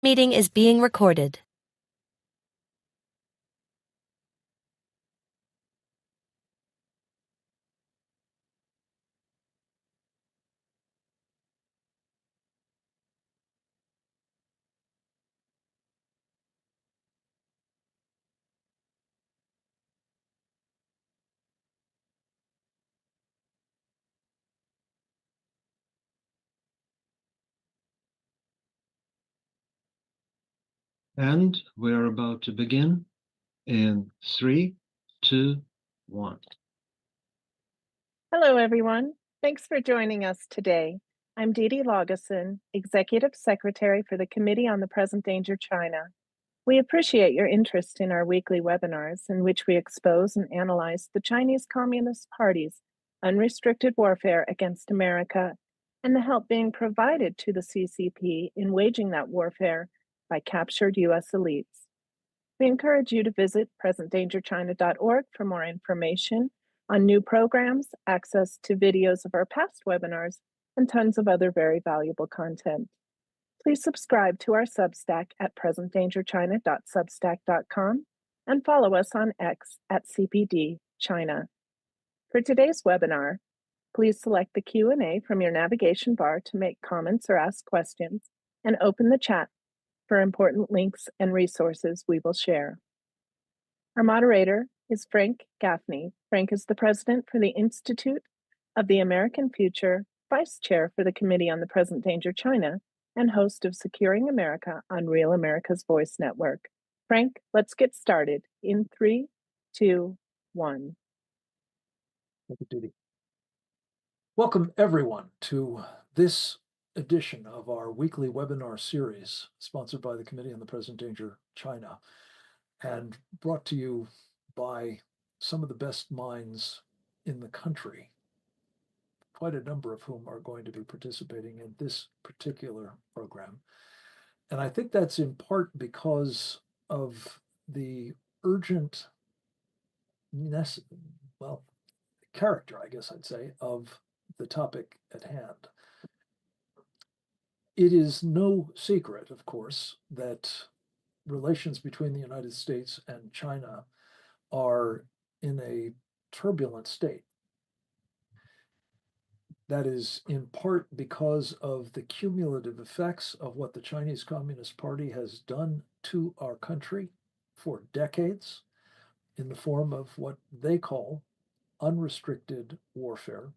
meeting is being recorded. And we're about to begin in 3, 2, 1. Hello, everyone. Thanks for joining us today. I'm Dee Dee Laugesen, Executive Secretary for the Committee on the Present Danger China. We appreciate your interest in our weekly webinars in which we expose and analyze the Chinese Communist Party's unrestricted warfare against America and the help being provided to the CCP in waging that warfare by captured U.S. elites. We encourage you to visit presentdangerchina.org for more information on new programs, access to videos of our past webinars, and tons of other very valuable content. Please subscribe to our Substack at presentdangerchina.substack.com and follow us on X at CPD China. For today's webinar, please select the Q&A from your navigation bar to make comments or ask questions, and open the chat for important links and resources we will share. Our moderator is Frank Gaffney. Frank is the president for the Institute of the American Future, vice chair for the Committee on the Present Danger China, and host of Securing America on Real America's Voice Network. Frank, let's get started in 3, 2, 1. Thank you, Dee. Welcome, everyone, to this edition of our weekly webinar series, sponsored by the Committee on the Present Danger China, and brought to you by some of the best minds in the country, quite a number of whom are going to be participating in this particular program. And I think that's in part because of the urgent, character, I guess I'd say, of the topic at hand. It is no secret, of course, that relations between the United States and China are in a turbulent state. That is in part because of the cumulative effects of what the Chinese Communist Party has done to our country for decades in the form of what they call unrestricted warfare.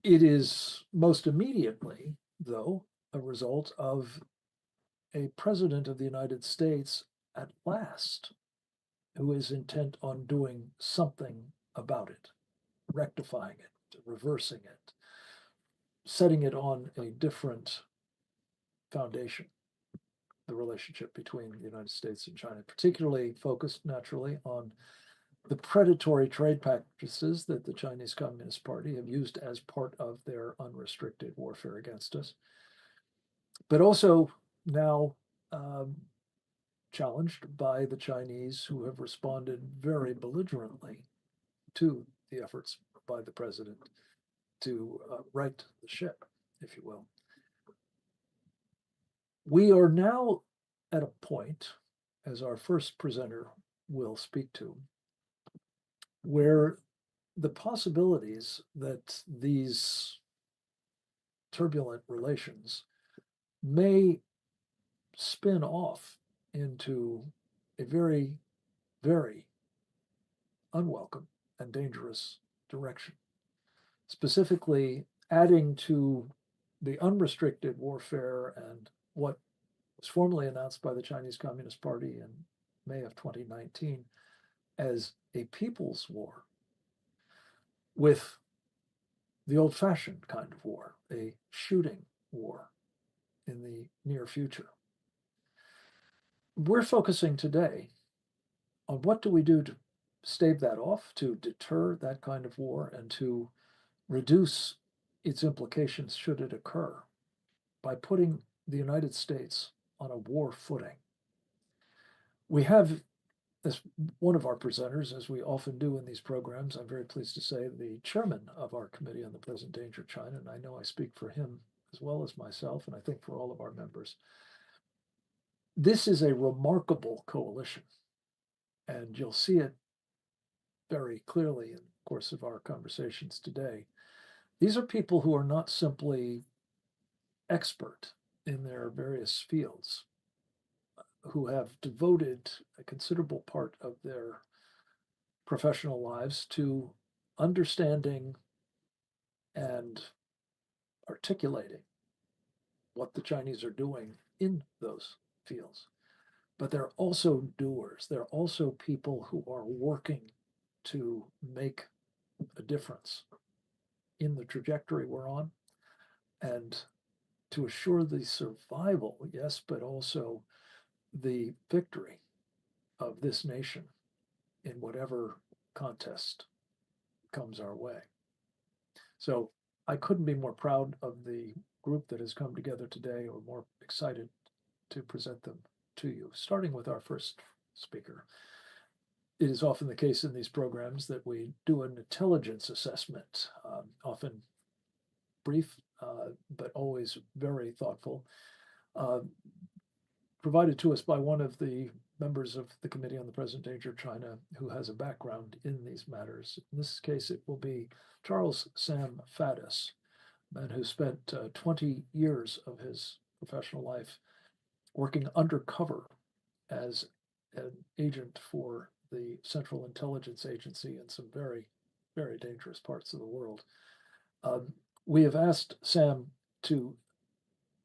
It is most immediately, though, a result of a president of the United States at last who is intent on doing something about it, rectifying it, reversing it, setting it on a different foundation, the relationship between the United States and China, particularly focused naturally on the predatory trade practices that the Chinese Communist Party have used as part of their unrestricted warfare against us, but also now challenged by the Chinese, who have responded very belligerently to the efforts by the president to right the ship, if you will. We are now at a point, as our first presenter will speak to, where the possibilities that these turbulent relations may spin off into a very, very unwelcome and dangerous direction. Specifically, adding to the unrestricted warfare and what was formally announced by the Chinese Communist Party in May of 2019 as a people's war, with the old-fashioned kind of war, a shooting war in the near future. We're focusing today on what do we do to stave that off, to deter that kind of war, and to reduce its implications should it occur by putting the United States on a war footing. We have, as one of our presenters, as we often do in these programs, I'm very pleased to say, the chairman of our Committee on the Present Danger China, and I know I speak for him as well as myself, and I think for all of our members, this is a remarkable coalition, and you'll see it very clearly in the course of our conversations today. These are people who are not simply expert in their various fields, who have devoted a considerable part of their professional lives to understanding and articulating what the Chinese are doing in those fields. But they're also doers. They're also people who are working to make a difference in the trajectory we're on and to assure the survival, yes, but also the victory of this nation in whatever contest comes our way. So I couldn't be more proud of the group that has come together today, or more excited to present them to you, starting with our first speaker. It is often the case in these programs that we do an intelligence assessment, often brief, but always very thoughtful, provided to us by one of the members of the Committee on the Present Danger of China who has a background in these matters. In this case, it will be Charles Sam Faddis, a man who spent 20 years of his professional life working undercover as an agent for the Central Intelligence Agency in some very, very dangerous parts of the world. We have asked Sam to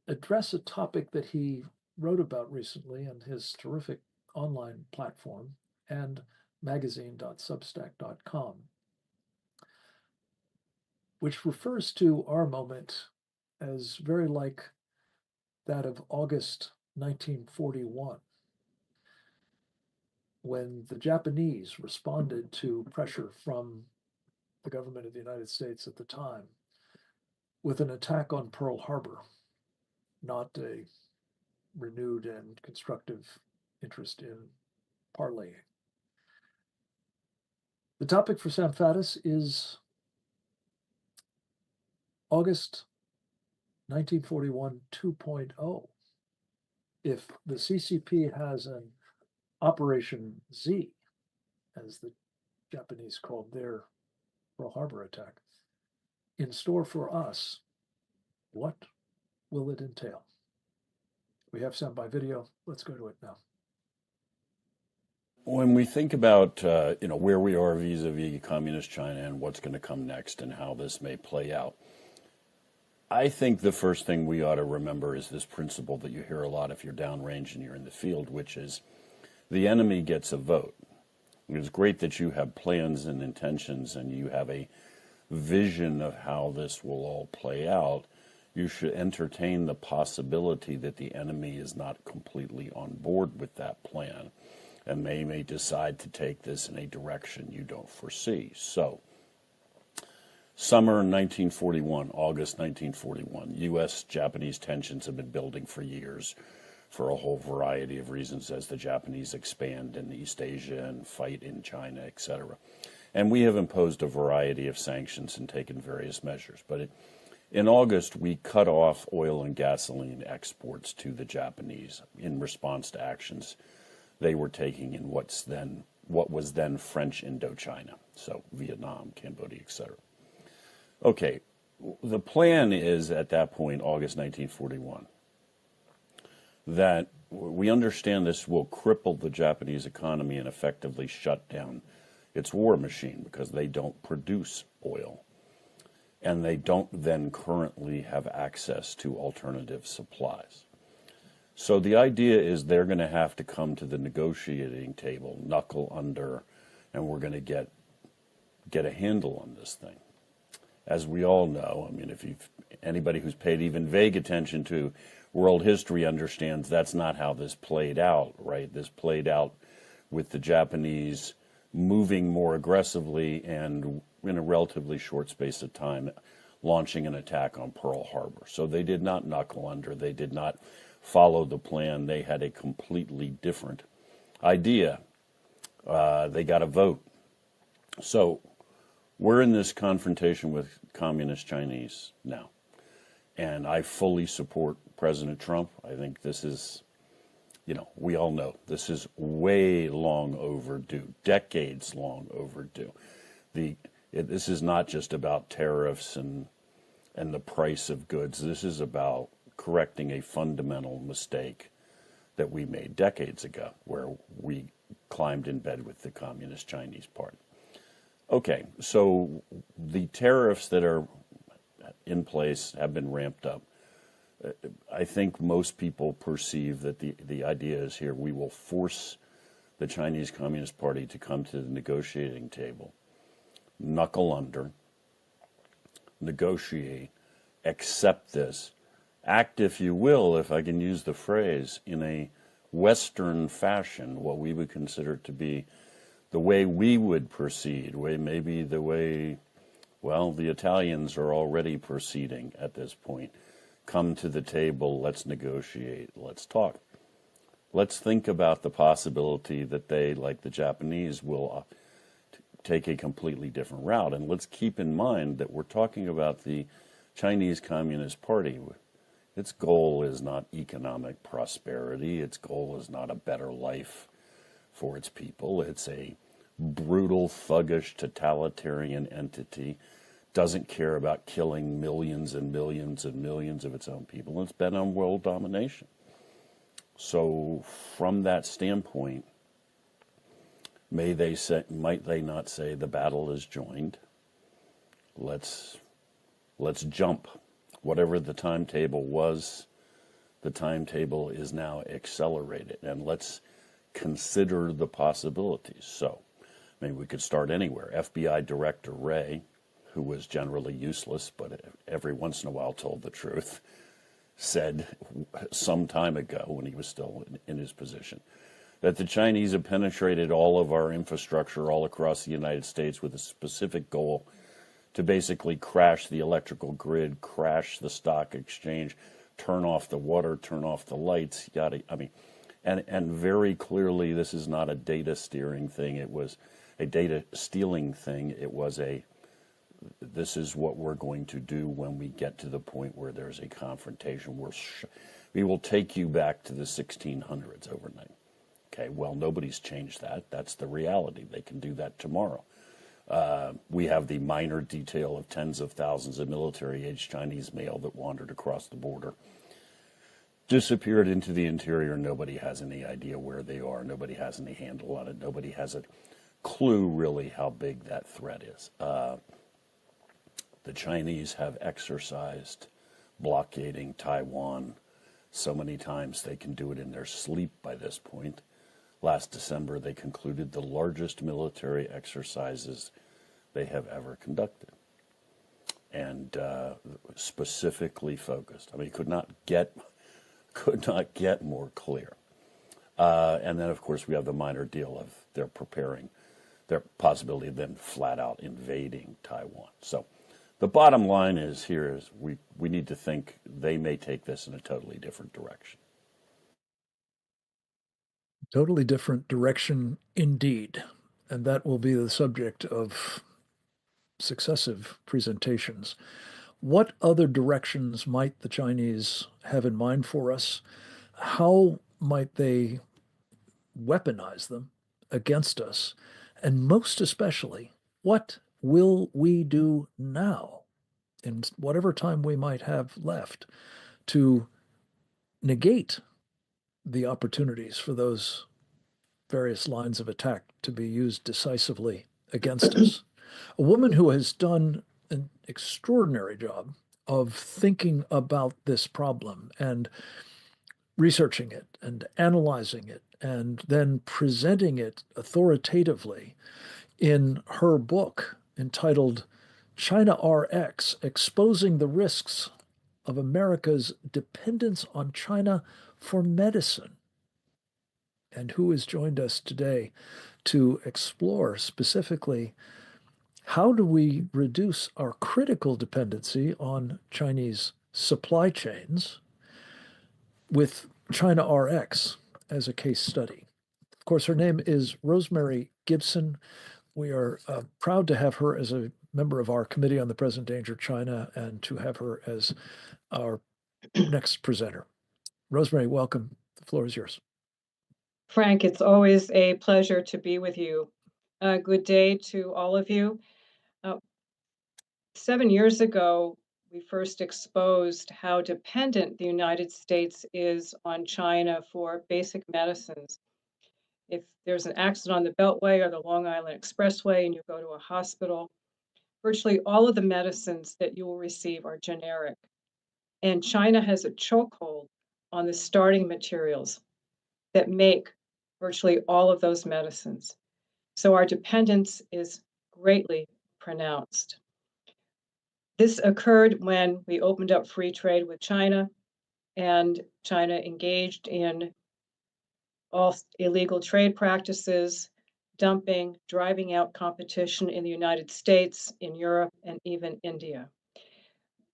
address a topic that he wrote about recently in his terrific online platform and magazine.substack.com, which refers to our moment as very like that of August 1941, when the Japanese responded to pressure from the government of the United States at the time with an attack on Pearl Harbor, not a renewed and constructive interest in parleying. The topic for Sam Faddis is August 1941 2.0. If the CCP has an Operation Z, as the Japanese called their Pearl Harbor attack, in store for us, what will it entail? We have sound by video. Let's go to it now. When we think about where we are vis-a-vis communist China and what's going to come next and how this may play out, I think the first thing we ought to remember is this principle that you hear a lot if you're downrange and you're in the field, which is the enemy gets a vote. It's great that you have plans and intentions and you have a vision of how this will all play out. You should entertain the possibility that the enemy is not completely on board with that plan, and they may decide to take this in a direction you don't foresee. So, summer 1941, August 1941, U.S.-Japanese tensions have been building for years for a whole variety of reasons as the Japanese expand in East Asia and fight in China, etc. And we have imposed a variety of sanctions and taken various measures. But in August, we cut off oil and gasoline exports to the Japanese in response to actions they were taking in what was then French Indochina, so Vietnam, Cambodia, etc. Okay, the plan is at that point, August 1941, that we understand this will cripple the Japanese economy and effectively shut down its war machine because they don't produce oil. And they don't then currently have access to alternative supplies. So the idea is they're going to have to come to the negotiating table, knuckle under, and we're going to get a handle on this thing. As we all know, I mean, anybody who's paid even vague attention to world history understands that's not how this played out, right? This played out with the Japanese moving more aggressively and in a relatively short space of time launching an attack on Pearl Harbor. So they did not knuckle under. They did not follow the plan. They had a completely different idea. They got a vote. So we're in this confrontation with communist Chinese now. And I fully support President Trump. I think this is, we all know this is way long overdue, decades long overdue. This is not just about tariffs and the price of goods. This is about correcting a fundamental mistake that we made decades ago, where we climbed in bed with the Communist Chinese Party. Okay, so the tariffs that are in place have been ramped up. I think most people perceive that the idea is here we will force the Chinese Communist Party to come to the negotiating table, knuckle under, negotiate, accept this, act, if you will, if I can use the phrase, in a Western fashion, what we would consider to be the way we would proceed, maybe the way, well, the Italians are already proceeding at this point. Come to the table, let's negotiate, let's talk. Let's think about the possibility that they, like the Japanese, will take a completely different route. And let's keep in mind that we're talking about the Chinese Communist Party. Its goal is not economic prosperity. Its goal is not a better life for its people. It's a brutal, thuggish, totalitarian entity. Doesn't care about killing millions and millions and millions of its own people. And it's bent on world domination. So from that standpoint, might they not say the battle is joined? Let's jump. Whatever the timetable was, the timetable is now accelerated, and let's consider the possibilities. So, maybe we could start anywhere. FBI Director Wray, who was generally useless, but every once in a while told the truth, said some time ago when he was still in his position, that the Chinese have penetrated all of our infrastructure all across the United States with a specific goal to basically crash the electrical grid, crash the stock exchange, turn off the water, turn off the lights, and very clearly this is not a data steering thing. It was a data stealing thing. It was this is what we're going to do when we get to the point where there's a confrontation. We will take you back to the 1600s overnight. Okay, well, nobody's changed that. That's the reality. They can do that tomorrow. We have the minor detail of tens of thousands of military-aged Chinese male that wandered across the border, disappeared into the interior. Nobody has any idea where they are. Nobody has any handle on it. Nobody has a clue really how big that threat is. The Chinese have exercised blockading Taiwan so many times they can do it in their sleep by this point. Last December, they concluded the largest military exercises they have ever conducted, and specifically focused. I mean, could not get more clear. And then, of course, we have the minor deal of their possibility of them flat out invading Taiwan. So the bottom line is we need to think they may take this in a totally different direction. Totally different direction indeed. And that will be the subject of successive presentations. What other directions might the Chinese have in mind for us? How might they weaponize them against us? And most especially, what will we do now, in whatever time we might have left, to negate the opportunities for those various lines of attack to be used decisively against us? A woman who has done an extraordinary job of thinking about this problem and researching it and analyzing it and then presenting it authoritatively in her book entitled China RX, Exposing the Risks of America's Dependence on China for Medicine, and who has joined us today to explore specifically how do we reduce our critical dependency on Chinese supply chains with China RX as a case study. Of course, her name is Rosemary Gibson. We are proud to have her as a member of our Committee on the Present Danger China, and to have her as our next presenter. Rosemary, welcome. The floor is yours. Frank, it's always a pleasure to be with you. Good day to all of you. 7 years ago, we first exposed how dependent the United States is on China for basic medicines. If there's an accident on the Beltway or the Long Island Expressway and you go to a hospital, virtually all of the medicines that you will receive are generic. And China has a chokehold on the starting materials that make virtually all of those medicines. So our dependence is greatly pronounced. This occurred when we opened up free trade with China, and China engaged in all illegal trade practices, dumping, driving out competition in the United States, in Europe, and even India.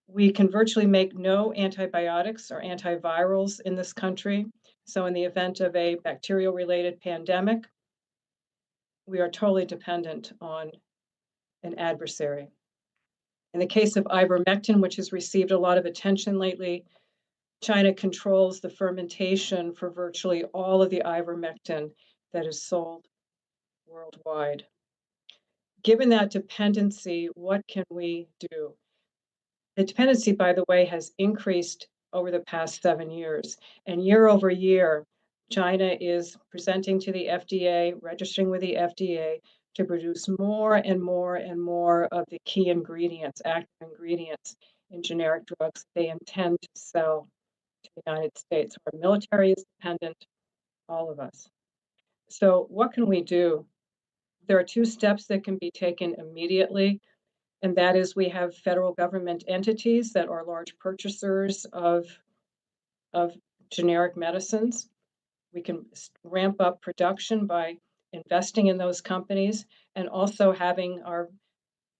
We can virtually make no antibiotics or antivirals in this country. So in the event of a bacterial-related pandemic, we are totally dependent on an adversary. In the case of ivermectin, which has received a lot of attention lately, China controls the fermentation for virtually all of the ivermectin that is sold worldwide. Given that dependency, what can we do? The dependency, by the way, has increased over the past 7 years. And year over year, China is presenting to the FDA, registering with the FDA to produce more and more and more of the key ingredients, active ingredients in generic drugs they intend to sell to the United States. Our military is dependent, all of us. So what can we do? There are 2 steps that can be taken immediately, and that is we have federal government entities that are large purchasers of generic medicines. We can ramp up production by investing in those companies and also having our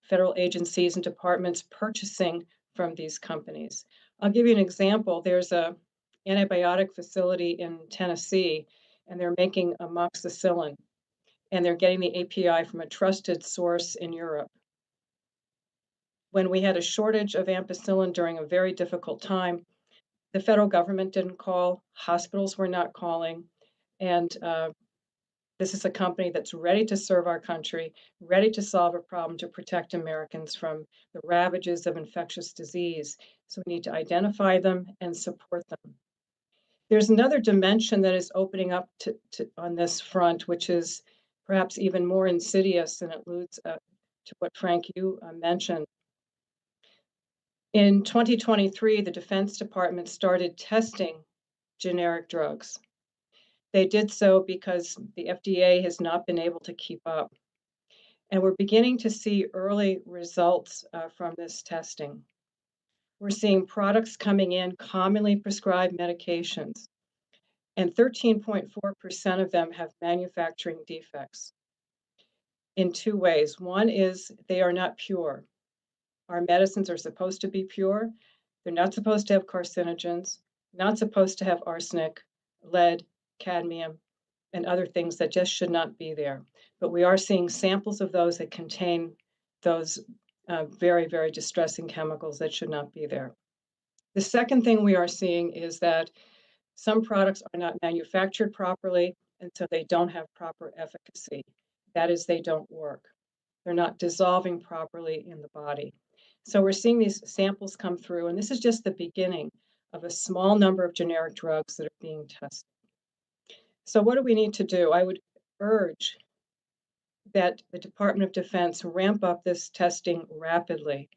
federal agencies and departments purchasing from these companies. I'll give you an example. There's a antibiotic facility in Tennessee, and they're making amoxicillin, and they're getting the API from a trusted source in Europe. When we had a shortage of ampicillin during a very difficult time, the federal government didn't call, hospitals were not calling, and this is a company that's ready to serve our country, ready to solve a problem to protect Americans from the ravages of infectious disease. So we need to identify them and support them. There's another dimension that is opening up on this front, which is perhaps even more insidious, and it alludes to what Frank, you mentioned. In 2023, the Defense Department started testing generic drugs. They did so because the FDA has not been able to keep up. And we're beginning to see early results from this testing. We're seeing products coming in, commonly prescribed medications, and 13.4% of them have manufacturing defects in 2 ways. One is they are not pure. Our medicines are supposed to be pure. They're not supposed to have carcinogens, not supposed to have arsenic, lead, cadmium, and other things that just should not be there. But we are seeing samples of those that contain those very, very distressing chemicals that should not be there. The second thing we are seeing is that some products are not manufactured properly, and so they don't have proper efficacy. That is, they don't work. They're not dissolving properly in the body. So we're seeing these samples come through, and this is just the beginning of a small number of generic drugs that are being tested. So what do we need to do? I would urge that the Department of Defense ramp up this testing rapidly.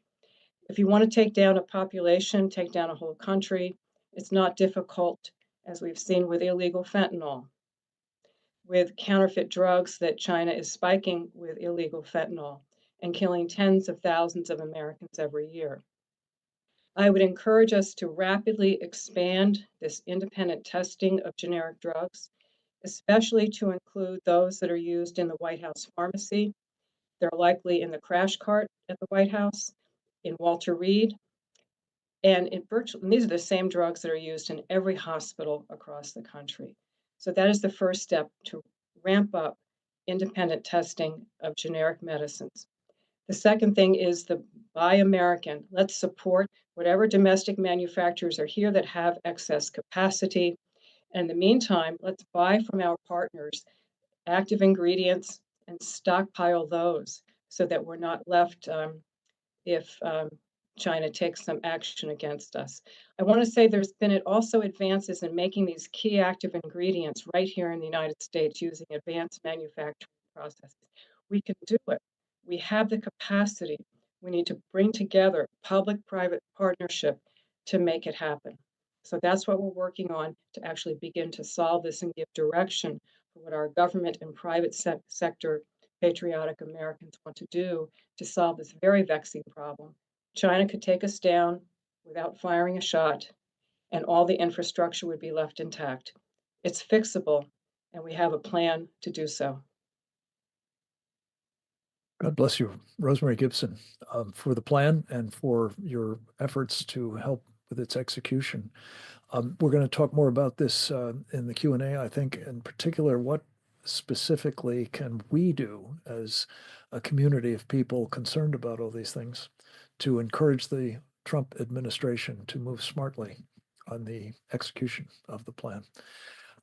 If you want to take down a population, take down a whole country, it's not difficult, as we've seen with illegal fentanyl, with counterfeit drugs that China is spiking with illegal fentanyl and killing tens of thousands of Americans every year. I would encourage us to rapidly expand this independent testing of generic drugs, especially to include those that are used in the White House pharmacy. They're likely in the crash cart at the White House, in Walter Reed, and these are the same drugs that are used in every hospital across the country. So that is the first step to ramp up independent testing of generic medicines. The second thing is the Buy American. Let's support whatever domestic manufacturers are here that have excess capacity. And in the meantime, let's buy from our partners active ingredients and stockpile those so that we're not left if China takes some action against us. I want to say there's been also advances in making these key active ingredients right here in the United States using advanced manufacturing processes. We can do it. We have the capacity. We need to bring together public-private partnership to make it happen. So that's what we're working on to actually begin to solve this and give direction for what our government and private sector patriotic Americans want to do to solve this very vexing problem. China could take us down without firing a shot, and all the infrastructure would be left intact. It's fixable, and we have a plan to do so. God bless you, Rosemary Gibson, for the plan and for your efforts to help with its execution. We're going to talk more about this in the Q&A, I think, in particular, what specifically can we do as a community of people concerned about all these things to encourage the Trump administration to move smartly on the execution of the plan.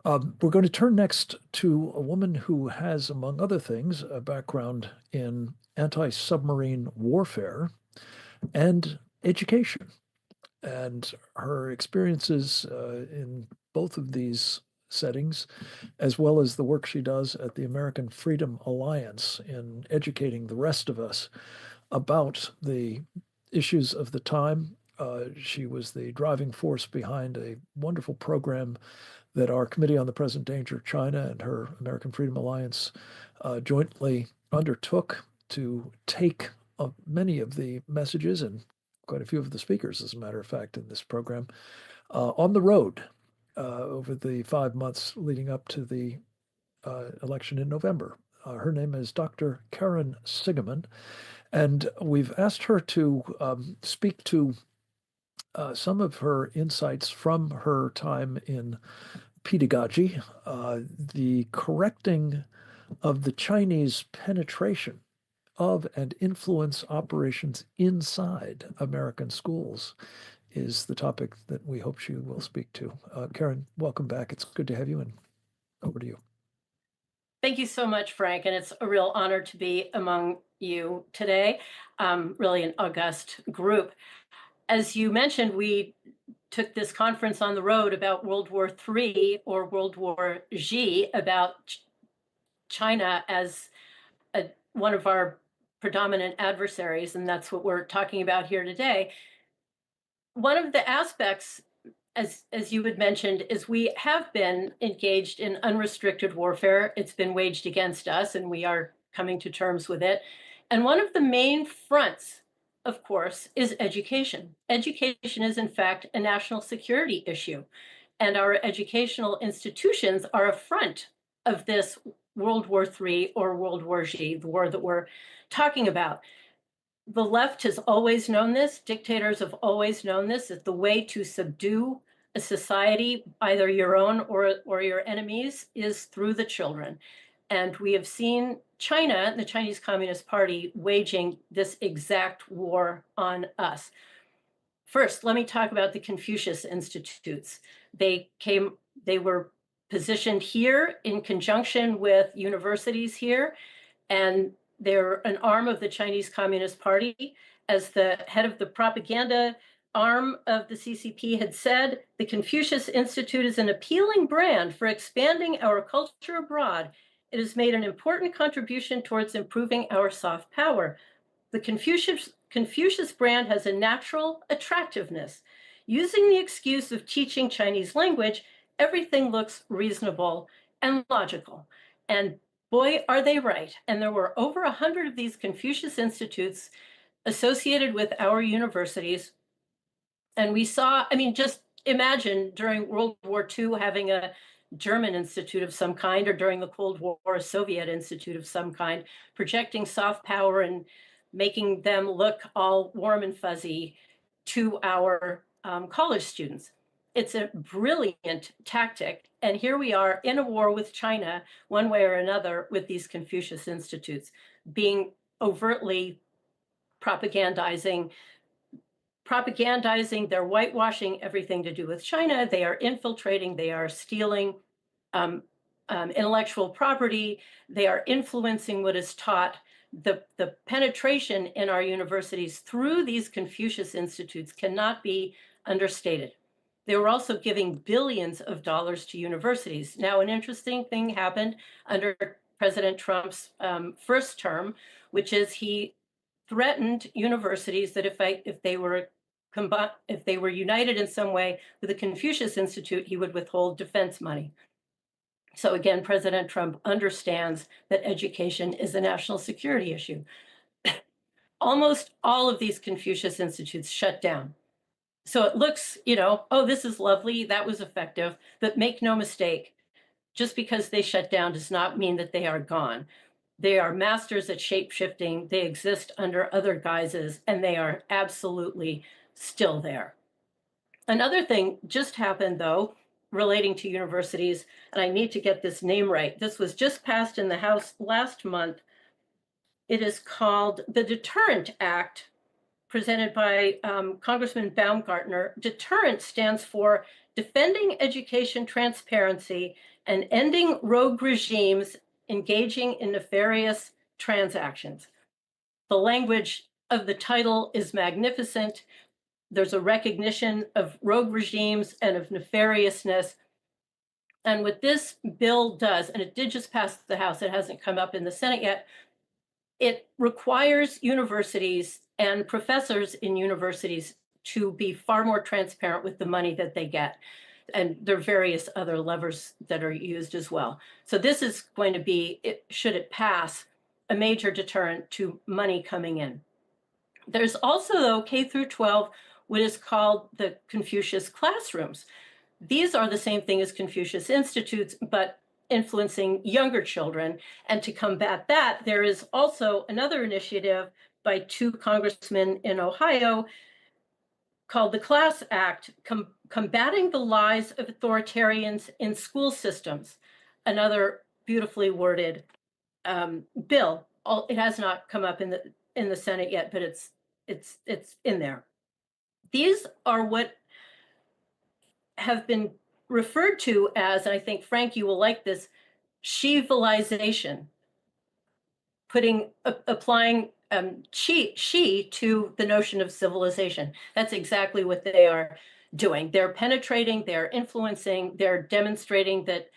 We're going to turn next to a woman who has, among other things, a background in anti-submarine warfare and education. And her experiences in both of these settings, as well as the work she does at the American Freedom Alliance in educating the rest of us about the issues of the time. She was the driving force behind a wonderful program that our Committee on the Present Danger of China and her American Freedom Alliance jointly undertook to take many of the messages and quite a few of the speakers, as a matter of fact, in this program, on the road over the 5 months leading up to the election in November. Her name is Dr. Karen Sigeman, and we've asked her to speak to some of her insights from her time in pedagogy, the correcting of the Chinese penetration of and influence operations inside American schools is the topic that we hope she will speak to. Karen, welcome back. It's good to have you, and over to you. Thank you so much, Frank, and it's a real honor to be among you today. Really an august group. As you mentioned, we took this conference on the road about World War III or World War Z, about China as one of our predominant adversaries, and that's what we're talking about here today. One of the aspects, as you had mentioned, is we have been engaged in unrestricted warfare. It's been waged against us, and we are coming to terms with it. And one of the main fronts, of course, is education. Education is, in fact, a national security issue. And our educational institutions are a front of this World War III or World War Z, the war that we're talking about. The left has always known this. Dictators have always known this, that the way to subdue a society, either your own or your enemies, is through the children. And we have seen China, the Chinese Communist Party, waging this exact war on us. First, let me talk about the Confucius Institutes. They were positioned here in conjunction with universities here, and they're an arm of the Chinese Communist Party. As the head of the propaganda arm of the CCP had said, the Confucius Institute is an appealing brand for expanding our culture abroad. It has made an important contribution towards improving our soft power. The Confucius brand has a natural attractiveness. Using the excuse of teaching Chinese language, everything looks reasonable and logical. And boy, are they right. And there were over 100 of these Confucius Institutes associated with our universities. And we saw, just imagine during World War II having a German institute of some kind, or during the Cold War, a Soviet institute of some kind, projecting soft power and making them look all warm and fuzzy to our college students. It's a brilliant tactic. And here we are in a war with China, one way or another, with these Confucius Institutes being overtly propagandizing, they're whitewashing everything to do with China. They are infiltrating, they are stealing intellectual property, they are influencing what is taught. The penetration in our universities through these Confucius Institutes cannot be understated. They were also giving billions of dollars to universities. Now, an interesting thing happened under President Trump's first term, which is he threatened universities that if they were united in some way with the Confucius Institute, he would withhold defense money. So again, President Trump understands that education is a national security issue. Almost all of these Confucius Institutes shut down. So it looks, oh, this is lovely, that was effective, but make no mistake, just because they shut down does not mean that they are gone. They are masters at shape-shifting, they exist under other guises, and they are absolutely still there. Another thing just happened, though, relating to universities, and I need to get this name right. This was just passed in the House last month. It is called the Deterrent Act, presented by Congressman Baumgartner. Deterrent stands for Defending Education Transparency and Ending Rogue Regimes Engaging in Nefarious Transactions. The language of the title is magnificent. There's a recognition of rogue regimes and of nefariousness. And what this bill does, and it did just pass the House, it hasn't come up in the Senate yet, it requires universities and professors in universities to be far more transparent with the money that they get. And there are various other levers that are used as well. So this is going to be, should it pass, a major deterrent to money coming in. There's also, though, K through 12, what is called the Confucius classrooms. These are the same thing as Confucius Institutes, but influencing younger children. And to combat that, there is also another initiative by two congressmen in Ohio called the Class Act, Combating the Lies of Authoritarians in School Systems, another beautifully worded bill. It has not come up in the Senate yet, but it's in there. These are what have been referred to as, and I think, Frank, you will like this, she-vilization, applying she to the notion of civilization. That's exactly what they are doing. They're penetrating, they're influencing, they're demonstrating that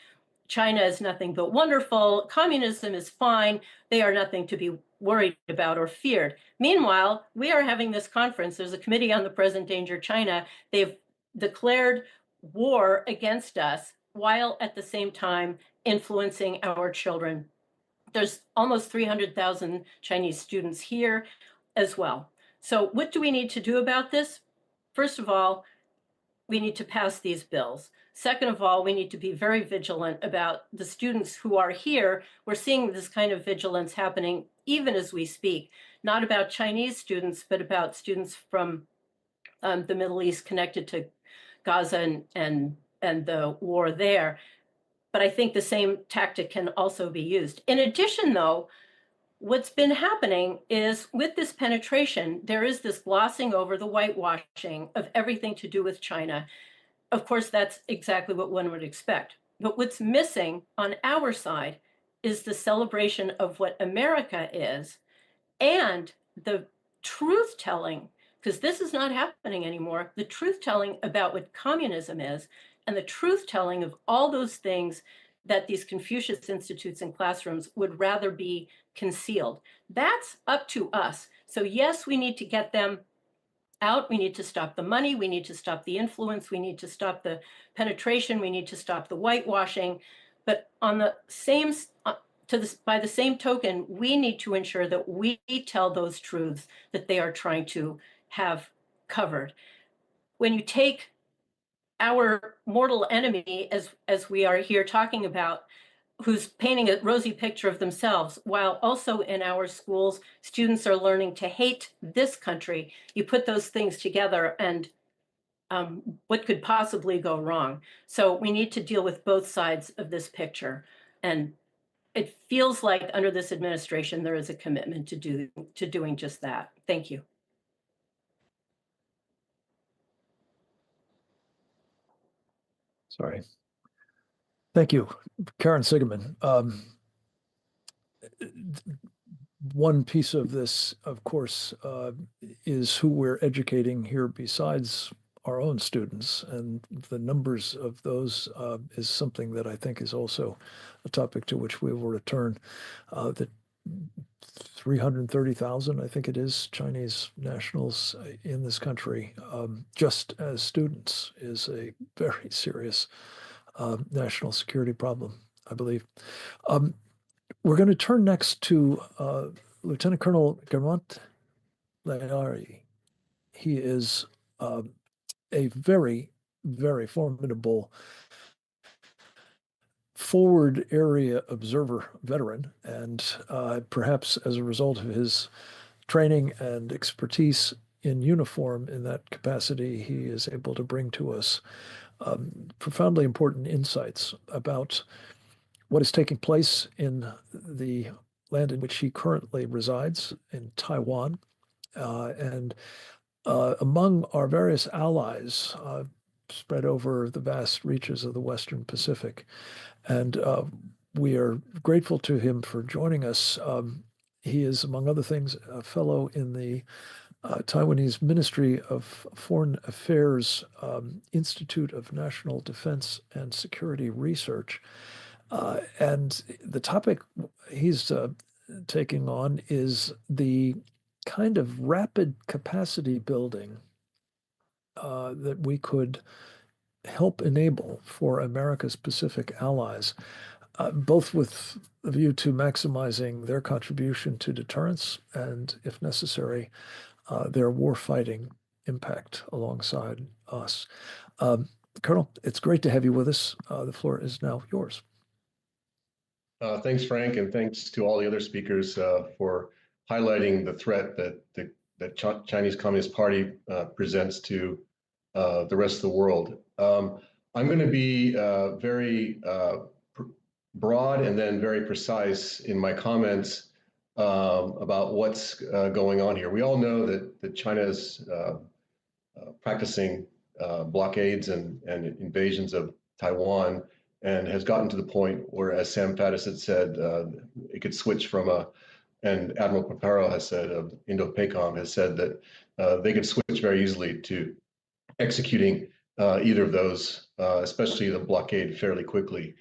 China is nothing but wonderful, communism is fine, they are nothing to be worried about or feared. Meanwhile, we are having this conference, there's a committee on the present danger China, they've declared war against us while at the same time influencing our children. There's almost 300,000 Chinese students here as well. So what do we need to do about this? First of all, we need to pass these bills. Second of all, we need to be very vigilant about the students who are here. We're seeing this kind of vigilance happening even as we speak, not about Chinese students, but about students from the Middle East connected to Gaza and the war there. But I think the same tactic can also be used. In addition, though, what's been happening is with this penetration, there is this glossing over, the whitewashing of everything to do with China. Of course, that's exactly what one would expect. But what's missing on our side is the celebration of what America is and the truth telling, because this is not happening anymore, the truth telling about what communism is and the truth telling of all those things that these Confucius Institutes and classrooms would rather be concealed. That's up to us. So yes, we need to get them out. We need to stop the money. We need to stop the influence. We need to stop the penetration. We need to stop the whitewashing. But on the same, by the same token, we need to ensure that we tell those truths that they are trying to have covered. When you take our mortal enemy, as we are here talking about, who's painting a rosy picture of themselves, while also in our schools, students are learning to hate this country. You put those things together and what could possibly go wrong? So we need to deal with both sides of this picture. And it feels like under this administration, there is a commitment to doing just that. Thank you. Sorry. Thank you, Karen Sigeman. One piece of this, of course, is who we're educating here besides our own students, and the numbers of those is something that I think is also a topic to which we will return. The 330,000, I think it is, Chinese nationals in this country, just as students, is a very serious national security problem, I believe. We're going to turn next to Lieutenant Colonel Germont Leari. He is a very, very formidable forward area observer veteran, and perhaps as a result of his training and expertise in uniform in that capacity, he is able to bring to us profoundly important insights about what is taking place in the land in which he currently resides, in Taiwan, and among our various allies spread over the vast reaches of the Western Pacific. And we are grateful to him for joining us. He is, among other things, a fellow in the Taiwanese Ministry of Foreign Affairs Institute of National Defense and Security Research. And the topic he's taking on is the kind of rapid capacity building that we could help enable for America's Pacific allies, both with a view to maximizing their contribution to deterrence and, if necessary, their warfighting impact alongside us. Colonel, it's great to have you with us. The floor is now yours. Thanks, Frank, and thanks to all the other speakers for highlighting the threat that the Chinese Communist Party presents to the rest of the world. I'm going to be very broad and then very precise in my comments about what's going on here. We all know that China is practicing blockades and invasions of Taiwan, and has gotten to the point where, as Sam Faddis had said, it could switch from and Admiral Paparo has said, of Indo-PACOM has said that they could switch very easily to executing either of those, especially the blockade, fairly quickly.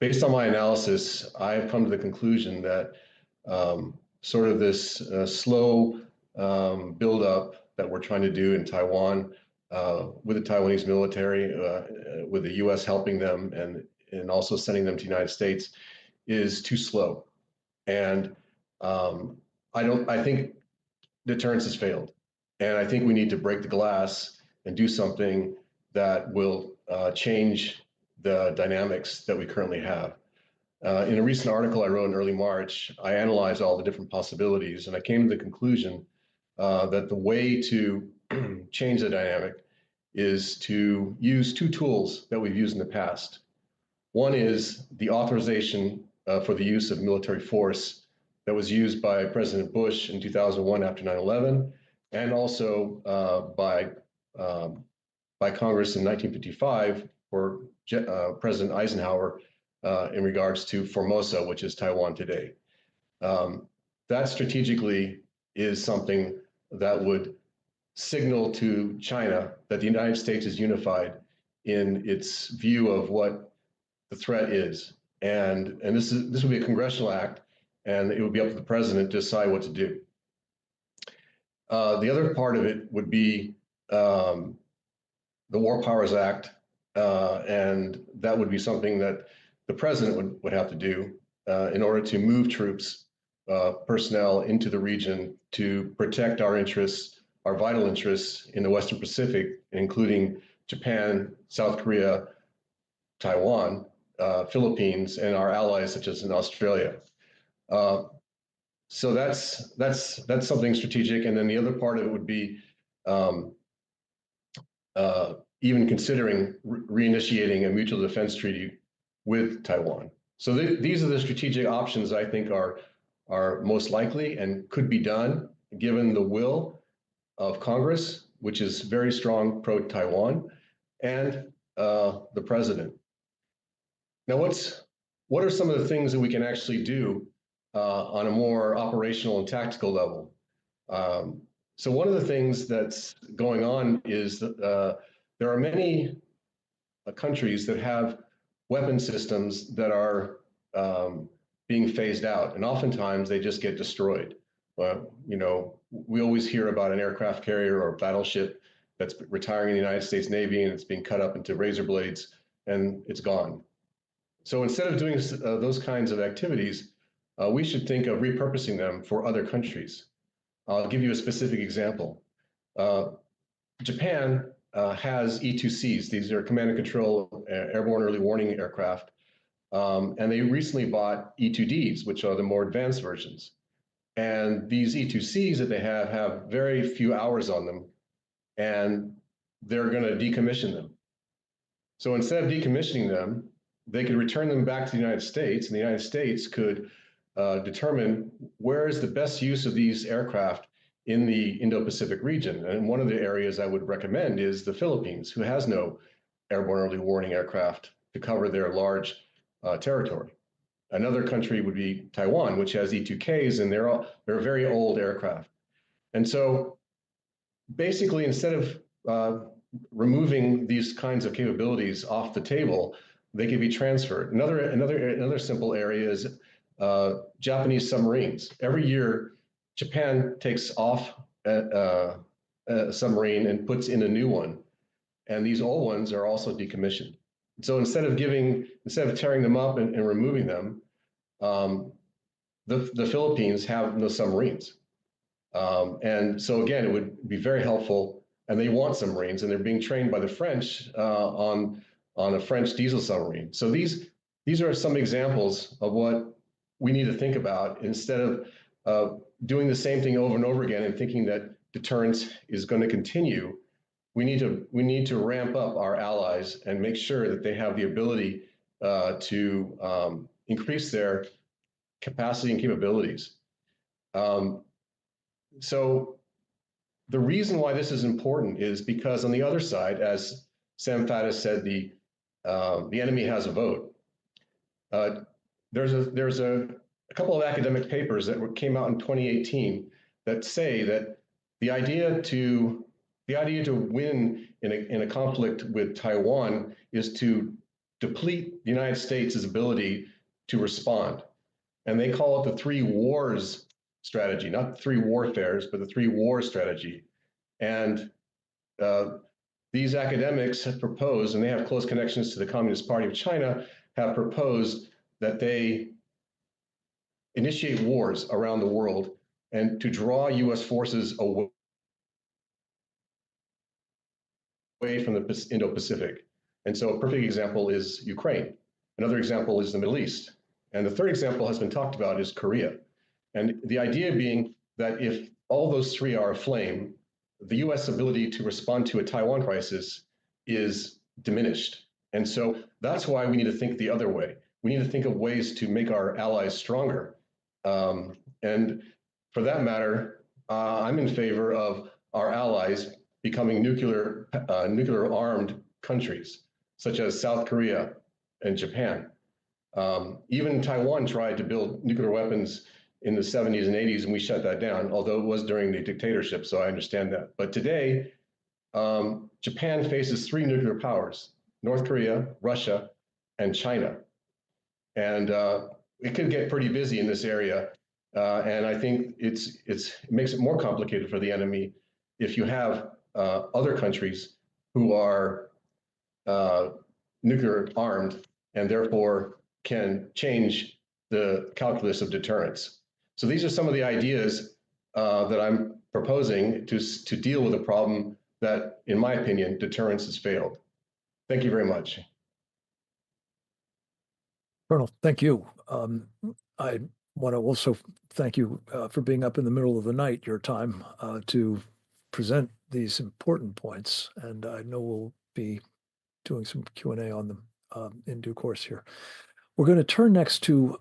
Based on my analysis, I've come to the conclusion that sort of this slow buildup that we're trying to do in Taiwan with the Taiwanese military, with the U.S. helping them and also sending them to the United States, is too slow. And I think deterrence has failed. And I think we need to break the glass and do something that will change the dynamics that we currently have. In a recent article I wrote in early March, I analyzed all the different possibilities, and I came to the conclusion that the way to change the dynamic is to use two tools that we've used in the past. One is the authorization for the use of military force that was used by President Bush in 2001 after 9/11, and also by Congress in 1955 for President Eisenhower in regards to Formosa, which is Taiwan today. That strategically is something that would signal to China that the United States is unified in its view of what the threat is. And this would be a congressional act, and it would be up to the president to decide what to do. The other part of it would be the War Powers Act, and that would be something that the president would have to do in order to move troops, personnel into the region to protect our interests, our vital interests in the Western Pacific, including Japan, South Korea, Taiwan, Philippines, and our allies such as in Australia. So that's something strategic. And then the other part of it would be even considering reinitiating a mutual defense treaty with Taiwan. So these are the strategic options I think are most likely and could be done given the will of Congress, which is very strong pro-Taiwan, and the president. Now, what are some of the things that we can actually do on a more operational and tactical level? So one of the things that's going on is that there are many countries that have weapon systems that are being phased out, and oftentimes they just get destroyed. You know, we always hear about an aircraft carrier or battleship that's retiring in the United States Navy and it's being cut up into razor blades and it's gone. So instead of doing those kinds of activities, we should think of repurposing them for other countries. I'll give you a specific example. Japan has E2Cs. These are command and control airborne early warning aircraft. And they recently bought E2Ds, which are the more advanced versions. And these E2Cs that they have very few hours on them, and they're going to decommission them. So instead of decommissioning them, they could return them back to the United States, and the United States could determine where is the best use of these aircraft in the Indo-Pacific region. And one of the areas I would recommend is the Philippines, who has no airborne early warning aircraft to cover their large territory. Another country would be Taiwan, which has E2Ks, and they're very old aircraft. And so basically, instead of removing these kinds of capabilities off the table, they can be transferred. Another simple area is Japanese submarines. Every year, Japan takes off a submarine and puts in a new one, and these old ones are also decommissioned. So instead of tearing them up and removing them, the Philippines have no submarines. And so again, it would be very helpful, and they want submarines, and they're being trained by the French on a French diesel submarine. So these are some examples of what we need to think about instead of doing the same thing over and over again and thinking that deterrence is going to continue. We need to ramp up our allies and make sure that they have the ability to increase their capacity and capabilities. So the reason why this is important is because on the other side, as Sam Faddis said, the enemy has a vote. There's a couple of academic papers that came out in 2018 that say that the idea to win in a conflict with Taiwan is to deplete the United States' ability to respond. And they call it the three wars strategy, not the three warfares, but the three wars strategy. And these academics have proposed, and they have close connections to the Communist Party of China, have proposed that they initiate wars around the world and to draw US forces away from the Indo-Pacific. And so a perfect example is Ukraine. Another example is the Middle East. And the third example has been talked about is Korea. And the idea being that if all those three are aflame, the US ability to respond to a Taiwan crisis is diminished. And so that's why we need to think the other way. We need to think of ways to make our allies stronger. And for that matter, I'm in favor of our allies becoming nuclear armed countries, such as South Korea and Japan. Even Taiwan tried to build nuclear weapons in the 70s and 80s, and we shut that down, although it was during the dictatorship, so I understand that. But today, Japan faces three nuclear powers: North Korea, Russia, and China. And it could get pretty busy in this area. And I think it makes it more complicated for the enemy if you have other countries who are nuclear armed and therefore can change the calculus of deterrence. So these are some of the ideas that I'm proposing to deal with a problem that, in my opinion, deterrence has failed. Thank you very much. Colonel, thank you. I want to also thank you for being up in the middle of the night, your time, to present these important points. And I know we'll be doing some Q&A on them in due course here. We're going to turn next to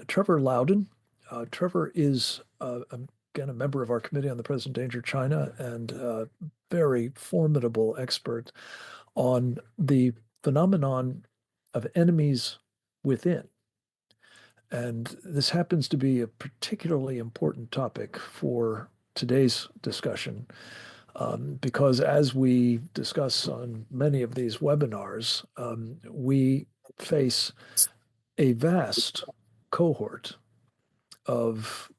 Trevor Loudon. Trevor is, again, a member of our Committee on the Present Danger China and a very formidable expert on the phenomenon of enemies within. And this happens to be a particularly important topic for today's discussion, because as we discuss on many of these webinars, we face a vast cohort of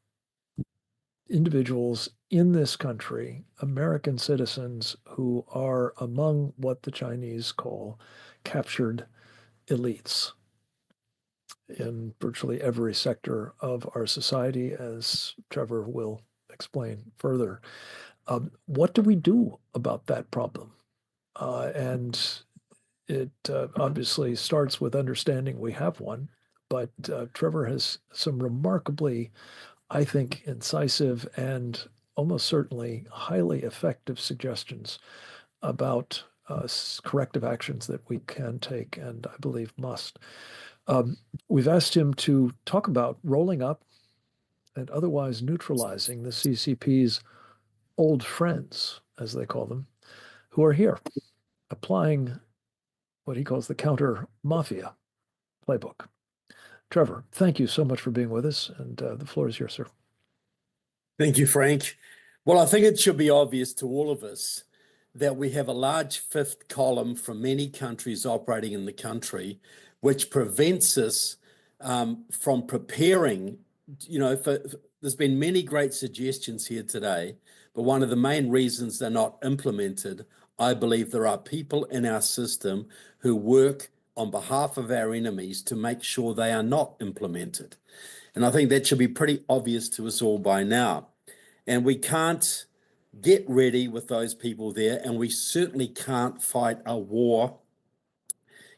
individuals in this country, American citizens, who are among what the Chinese call captured elites in virtually every sector of our society, as Trevor will explain further. What do we do about that problem? And it obviously starts with understanding we have one, but Trevor has some remarkably, I think, incisive and almost certainly highly effective suggestions about corrective actions that we can take and I believe must. We've asked him to talk about rolling up and otherwise neutralizing the CCP's old friends, as they call them, who are here applying what he calls the counter mafia playbook. Trevor, thank you so much for being with us, and the floor is yours, sir. Thank you, Frank. Well, I think it should be obvious to all of us that we have a large fifth column from many countries operating in the country, which prevents us from preparing. There's been many great suggestions here today, but one of the main reasons they're not implemented, I believe there are people in our system who work on behalf of our enemies to make sure they are not implemented. And I think that should be pretty obvious to us all by now. And we can't get ready with those people there, and we certainly can't fight a war,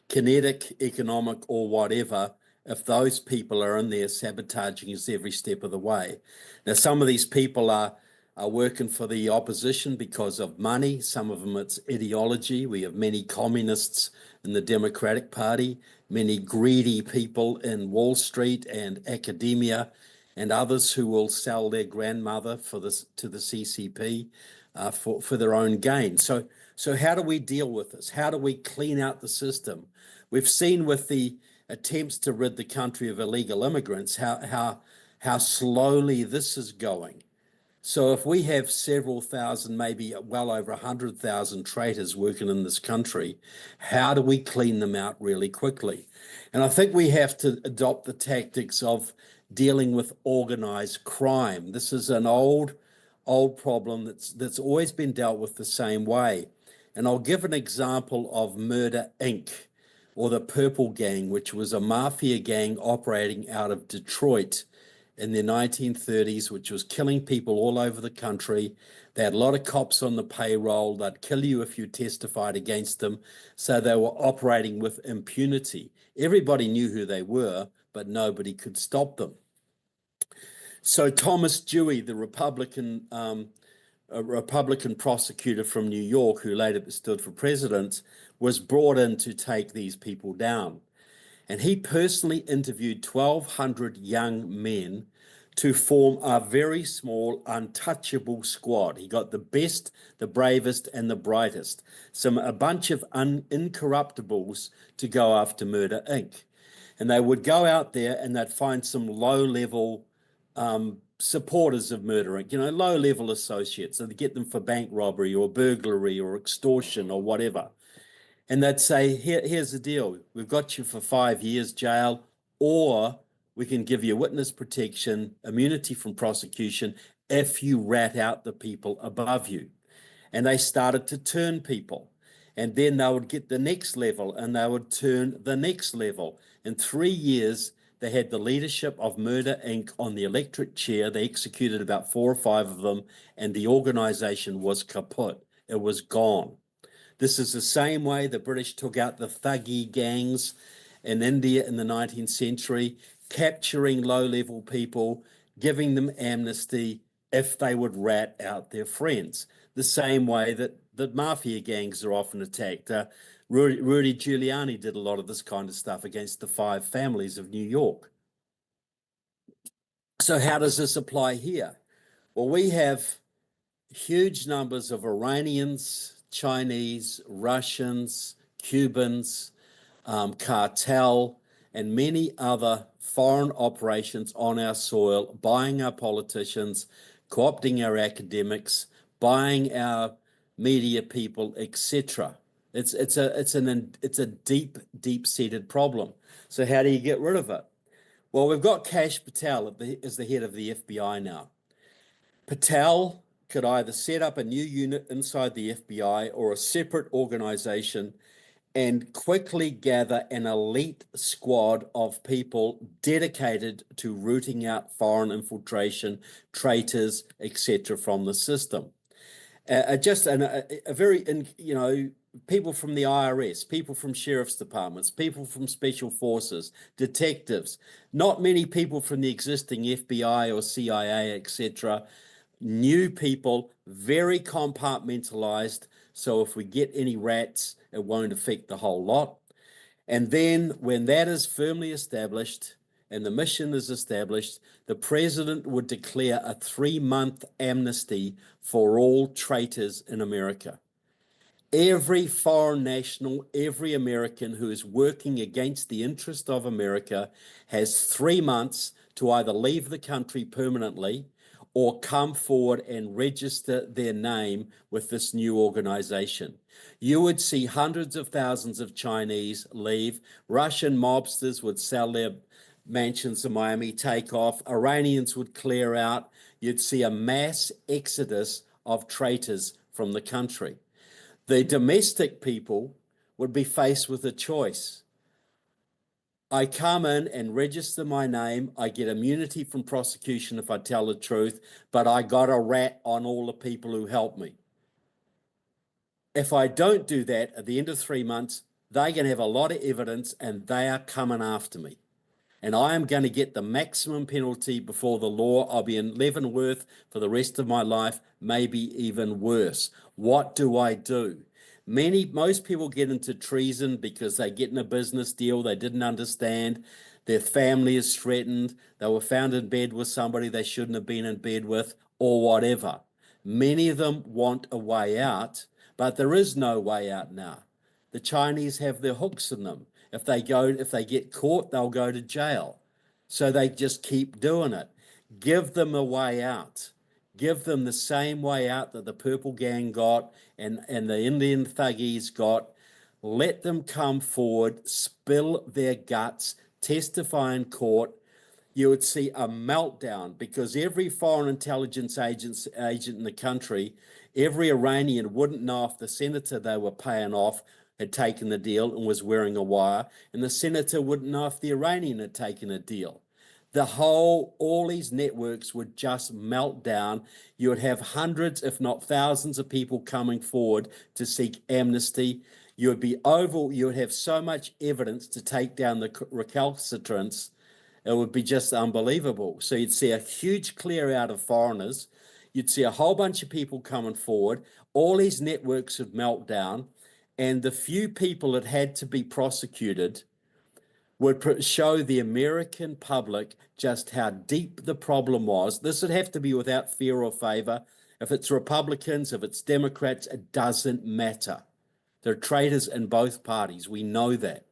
kinetic, economic, or whatever, if those people are in there sabotaging us every step of the way. Now, some of these people are working for the opposition because of money. Some of them it's ideology. We have many communists in the Democratic Party, many greedy people in Wall Street and academia, and others who will sell their grandmother to the CCP for their own gain. So how do we deal with this? How do we clean out the system? We've seen with the attempts to rid the country of illegal immigrants how slowly this is going. So if we have several thousand, maybe well over 100,000 traitors working in this country, how do we clean them out really quickly? And I think we have to adopt the tactics of dealing with organized crime. This is an old problem that's always been dealt with the same way. And I'll give an example of Murder, Inc., or the Purple Gang, which was a mafia gang operating out of Detroit in the 1930s, which was killing people all over the country. They had a lot of cops on the payroll. They'd kill you if you testified against them. So they were operating with impunity. Everybody knew who they were, but nobody could stop them. So Thomas Dewey, the Republican prosecutor from New York, who later stood for president, was brought in to take these people down. And he personally interviewed 1,200 young men to form a very small, untouchable squad. He got the best, the bravest, and the brightest, a bunch of incorruptibles to go after Murder, Inc. And they would go out there and they'd find some low-level supporters of Murder, Inc., low-level associates. So they'd get them for bank robbery or burglary or extortion or whatever. And they'd say, here's the deal. We've got you for 5 years jail, or we can give you witness protection, immunity from prosecution, if you rat out the people above you. And they started to turn people. And then they would get the next level, and they would turn the next level. In 3 years, they had the leadership of Murder, Inc. on the electric chair. They executed about 4 or 5 of them, and the organization was kaput. It was gone. This is the same way the British took out the Thuggee gangs in India in the 19th century, capturing low-level people, giving them amnesty if they would rat out their friends. The same way that the mafia gangs are often attacked. Rudy Giuliani did a lot of this kind of stuff against the 5 families of New York. So how does this apply here? Well, we have huge numbers of Iranians, Chinese, Russians, Cubans, cartel, and many other foreign operations on our soil, buying our politicians, co-opting our academics, buying our media people, etc. It's a deep-seated problem. So how do you get rid of it? Well, we've got Kash Patel as the head of the FBI now. Patel could either set up a new unit inside the FBI or a separate organization and quickly gather an elite squad of people dedicated to rooting out foreign infiltration, traitors, etc. from the system. People from the IRS, people from sheriff's departments, people from special forces, detectives, not many people from the existing FBI or CIA, etc. New people, very compartmentalized, so if we get any rats, it won't affect the whole lot. And then when that is firmly established and the mission is established, the president would declare a 3-month amnesty for all traitors in America. Every foreign national, every American who is working against the interest of America has 3 months to either leave the country permanently or come forward and register their name with this new organization. You would see hundreds of thousands of Chinese leave. Russian mobsters would sell their mansions in Miami, take off. Iranians would clear out. You'd see a mass exodus of traitors from the country. The domestic people would be faced with a choice. I come in and register my name. I get immunity from prosecution if I tell the truth, but I got a rat on all the people who helped me. If I don't do that, at the end of 3 months, they're going to have a lot of evidence and they are coming after me. And I am going to get the maximum penalty before the law. I'll be in Leavenworth for the rest of my life, maybe even worse. What do I do? Most people get into treason because they get in a business deal they didn't understand. Their family is threatened. They were found in bed with somebody they shouldn't have been in bed with, or whatever. Many of them want a way out, but there is no way out now. The Chinese have their hooks in them. If they get caught, they'll go to jail. So they just keep doing it. Give them a way out. Give them the same way out that the Purple Gang got and the Indian thuggies got. Let them come forward, spill their guts, testify in court. You would see a meltdown because every foreign intelligence agent in the country, every Iranian wouldn't know if the senator they were paying off had taken the deal and was wearing a wire, and the senator wouldn't know if the Iranian had taken a deal. All these networks would just melt down. You would have hundreds, if not thousands of people coming forward to seek amnesty. You would have so much evidence to take down the recalcitrants. It would be just unbelievable. So you'd see a huge clear out of foreigners. You'd see a whole bunch of people coming forward. All these networks would melt down. And the few people that had to be prosecuted would show the American public just how deep the problem was. This would have to be without fear or favor. If it's Republicans, if it's Democrats, it doesn't matter. There are traitors in both parties. We know that.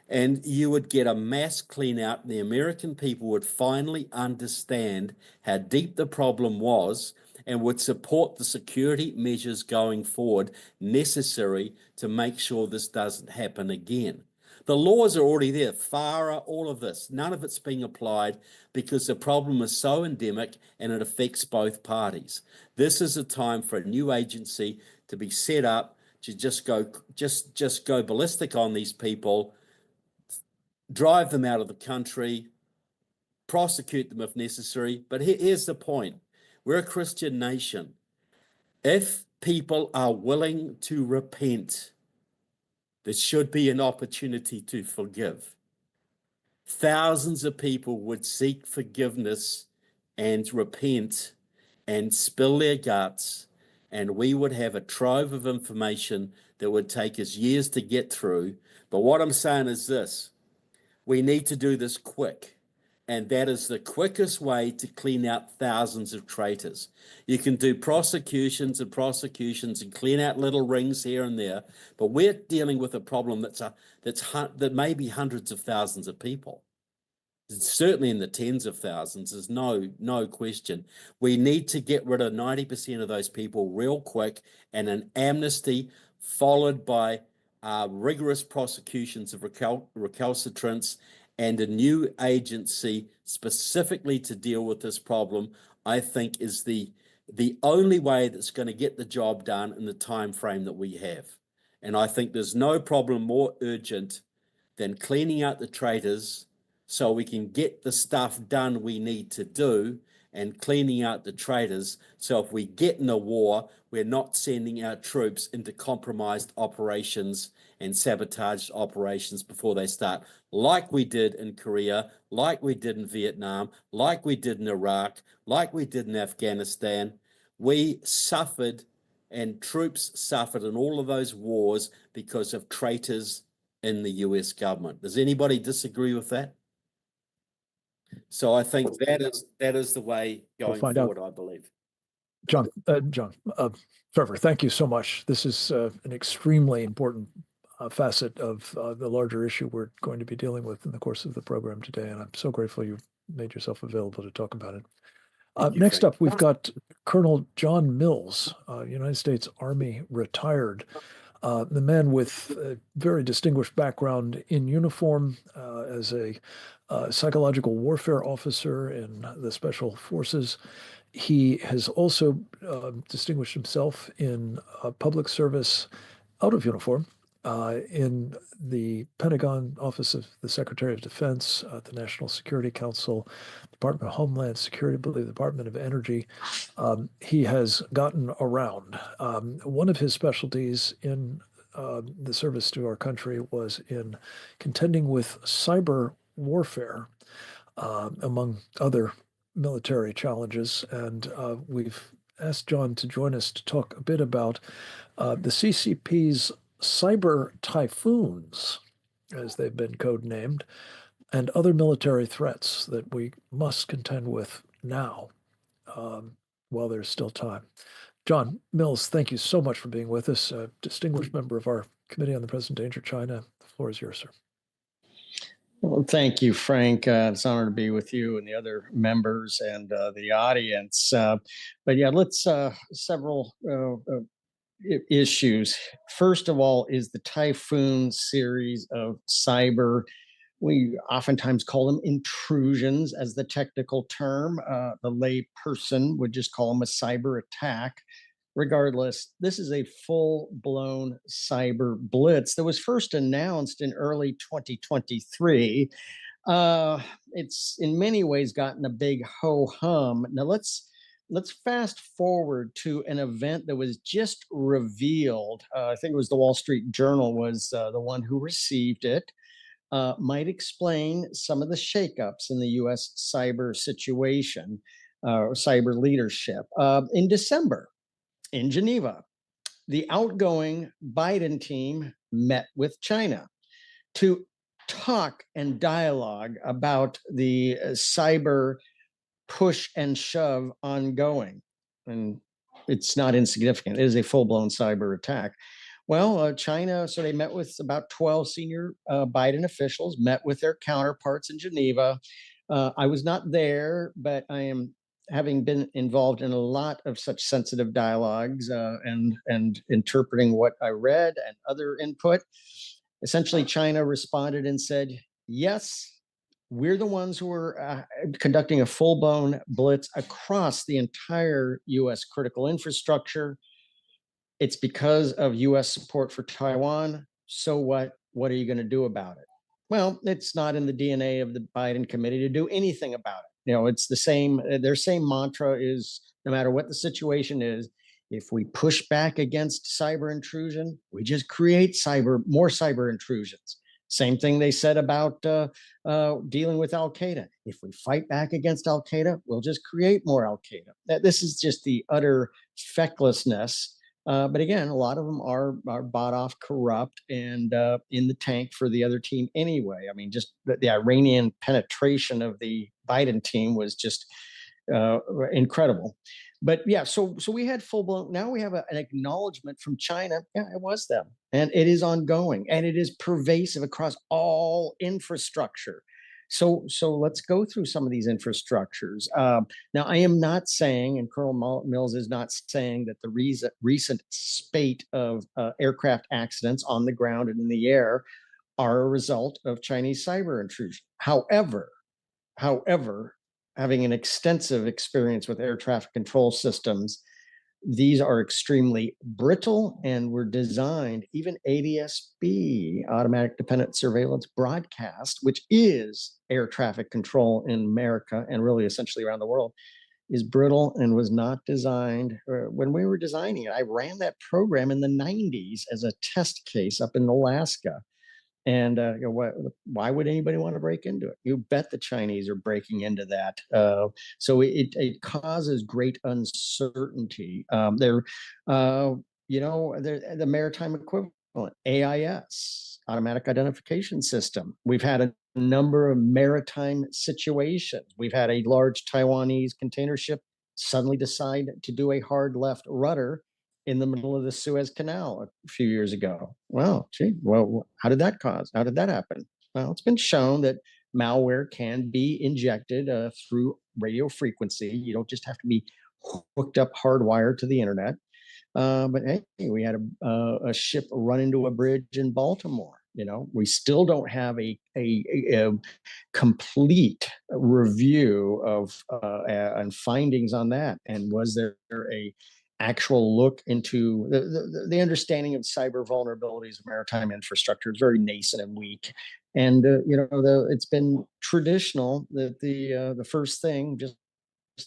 And you would get a mass clean out, and the American people would finally understand how deep the problem was and would support the security measures going forward necessary to make sure this doesn't happen again. The laws are already there, FARA, all of this. None of it's being applied because the problem is so endemic and it affects both parties. This is a time for a new agency to be set up to just go ballistic on these people, drive them out of the country, prosecute them if necessary. But here's the point. We're a Christian nation. If people are willing to repent, there should be an opportunity to forgive. Thousands of people would seek forgiveness and repent and spill their guts and we would have a trove of information that would take us years to get through. But what I'm saying is this: we need to do this quick. And that is the quickest way to clean out thousands of traitors. You can do prosecutions and clean out little rings here and there, but we're dealing with a problem that may be hundreds of thousands of people. Certainly in the tens of thousands, there's no question. We need to get rid of 90% of those people real quick, and an amnesty followed by rigorous prosecutions of recalcitrants and a new agency specifically to deal with this problem, I think is the only way that's going to get the job done in the time frame that we have. And I think there's no problem more urgent than cleaning out the traitors so we can get the stuff done we need to do, and cleaning out the traitors so if we get in a war, we're not sending our troops into compromised operations and sabotaged operations before they start, like we did in Korea, like we did in Vietnam, like we did in Iraq, like we did in Afghanistan. We suffered, and troops suffered in all of those wars because of traitors in the US government. Does anybody disagree with that? So I think that is the way going forward, I believe. John, Trevor, thank you so much. This is an extremely important facet of the larger issue we're going to be dealing with in the course of the program today, and I'm so grateful you made yourself available to talk about it. Next up, we've got Colonel John Mills, United States Army retired, the man with a very distinguished background in uniform as a psychological warfare officer in the Special Forces. He has also distinguished himself in public service out of uniform in the Pentagon Office of the Secretary of Defense, the National Security Council, Department of Homeland Security, I believe the Department of Energy. He has gotten around. One of his specialties in the service to our country was in contending with cyber warfare, among other military challenges. And we've asked John to join us to talk a bit about the CCP's cyber typhoons, as they've been codenamed, and other military threats that we must contend with now while there's still time. John Mills, thank you so much for being with us, a distinguished member of our Committee on the Present Danger China. The floor is yours, sir. Well, thank you, Frank. It's an honor to be with you and the other members and the audience. But yeah, let's several issues. First of all is the Typhoon series of cyber. We oftentimes call them intrusions as the technical term. The lay person would just call them a cyber attack. Regardless, this is a full-blown cyber blitz that was first announced in early 2023. It's in many ways gotten a big ho-hum. Now let's fast forward to an event that was just revealed. I think it was the Wall Street Journal was the one who received it. Might explain some of the shakeups in the U.S. cyber situation, cyber leadership. In December, in Geneva, the outgoing Biden team met with China to talk and dialogue about the cyber push and shove ongoing. And it's not insignificant. It is a full-blown cyber attack. Well, China, so they met with about 12 senior Biden officials, met with their counterparts in Geneva. I was not there, but I am having been involved in a lot of such sensitive dialogues and interpreting what I read and other input. Essentially, China responded and said, yes, we're the ones who are conducting a full-blown blitz across the entire U.S. critical infrastructure. It's because of U.S. support for Taiwan. So what? What are you going to do about it? Well, it's not in the DNA of the Biden committee to do anything about it. You know, it's the same, their same mantra is no matter what the situation is, if we push back against cyber intrusion, we just create more cyber intrusions. Same thing they said about dealing with Al-Qaeda. If we fight back against Al-Qaeda, we'll just create more Al-Qaeda. This is just the utter fecklessness. But again, a lot of them are bought off, corrupt, and in the tank for the other team anyway. I mean, just the Iranian penetration of the Biden team was just incredible. But yeah, so we had full blown. Now we have an acknowledgement from China. Yeah, it was them, and it is ongoing, and it is pervasive across all infrastructure. So let's go through some of these infrastructures. Now, I am not saying, and Colonel Mills is not saying, that the recent spate of aircraft accidents on the ground and in the air are a result of Chinese cyber intrusion. However, having an extensive experience with air traffic control systems, these are extremely brittle and were designed, even ADS-B, Automatic Dependent Surveillance Broadcast, which is air traffic control in America and really essentially around the world, is brittle and was not designed. When we were designing it, I ran that program in the 90s as a test case up in Alaska. And why would anybody want to break into it? You bet the Chinese are breaking into that. So it causes great uncertainty. They're the maritime equivalent, AIS, Automatic Identification System. We've had a number of maritime situations. We've had a large Taiwanese container ship suddenly decide to do a hard left rudder in the middle of the Suez Canal a few years ago. Well, how did that happen? Well, it's been shown that malware can be injected through radio frequency. You don't just have to be hooked up hardwired to the internet. But hey, we had a ship run into a bridge in Baltimore. We still don't have a complete review of and findings on that. And was there a actual look into the understanding of cyber vulnerabilities of maritime infrastructure is very nascent and weak. And it's been traditional that the first thing, just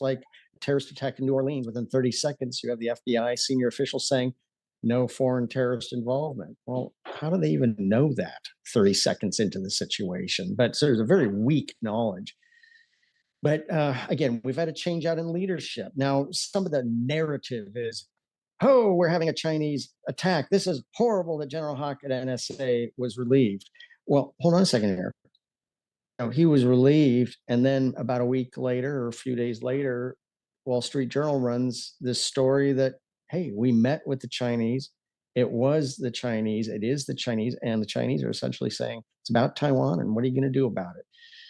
like terrorist attack in New Orleans, within 30 seconds, you have the FBI senior officials saying no foreign terrorist involvement. Well, how do they even know that 30 seconds into the situation? But so there's a very weak knowledge. But again, we've had a change out in leadership. Now, some of the narrative is, oh, we're having a Chinese attack. This is horrible that General Hawk at NSA was relieved. Well, hold on a second here. He was relieved, and then about a week later or a few days later, Wall Street Journal runs this story that, hey, we met with the Chinese. It was the Chinese. It is the Chinese. And the Chinese are essentially saying, it's about Taiwan, and what are you going to do about it?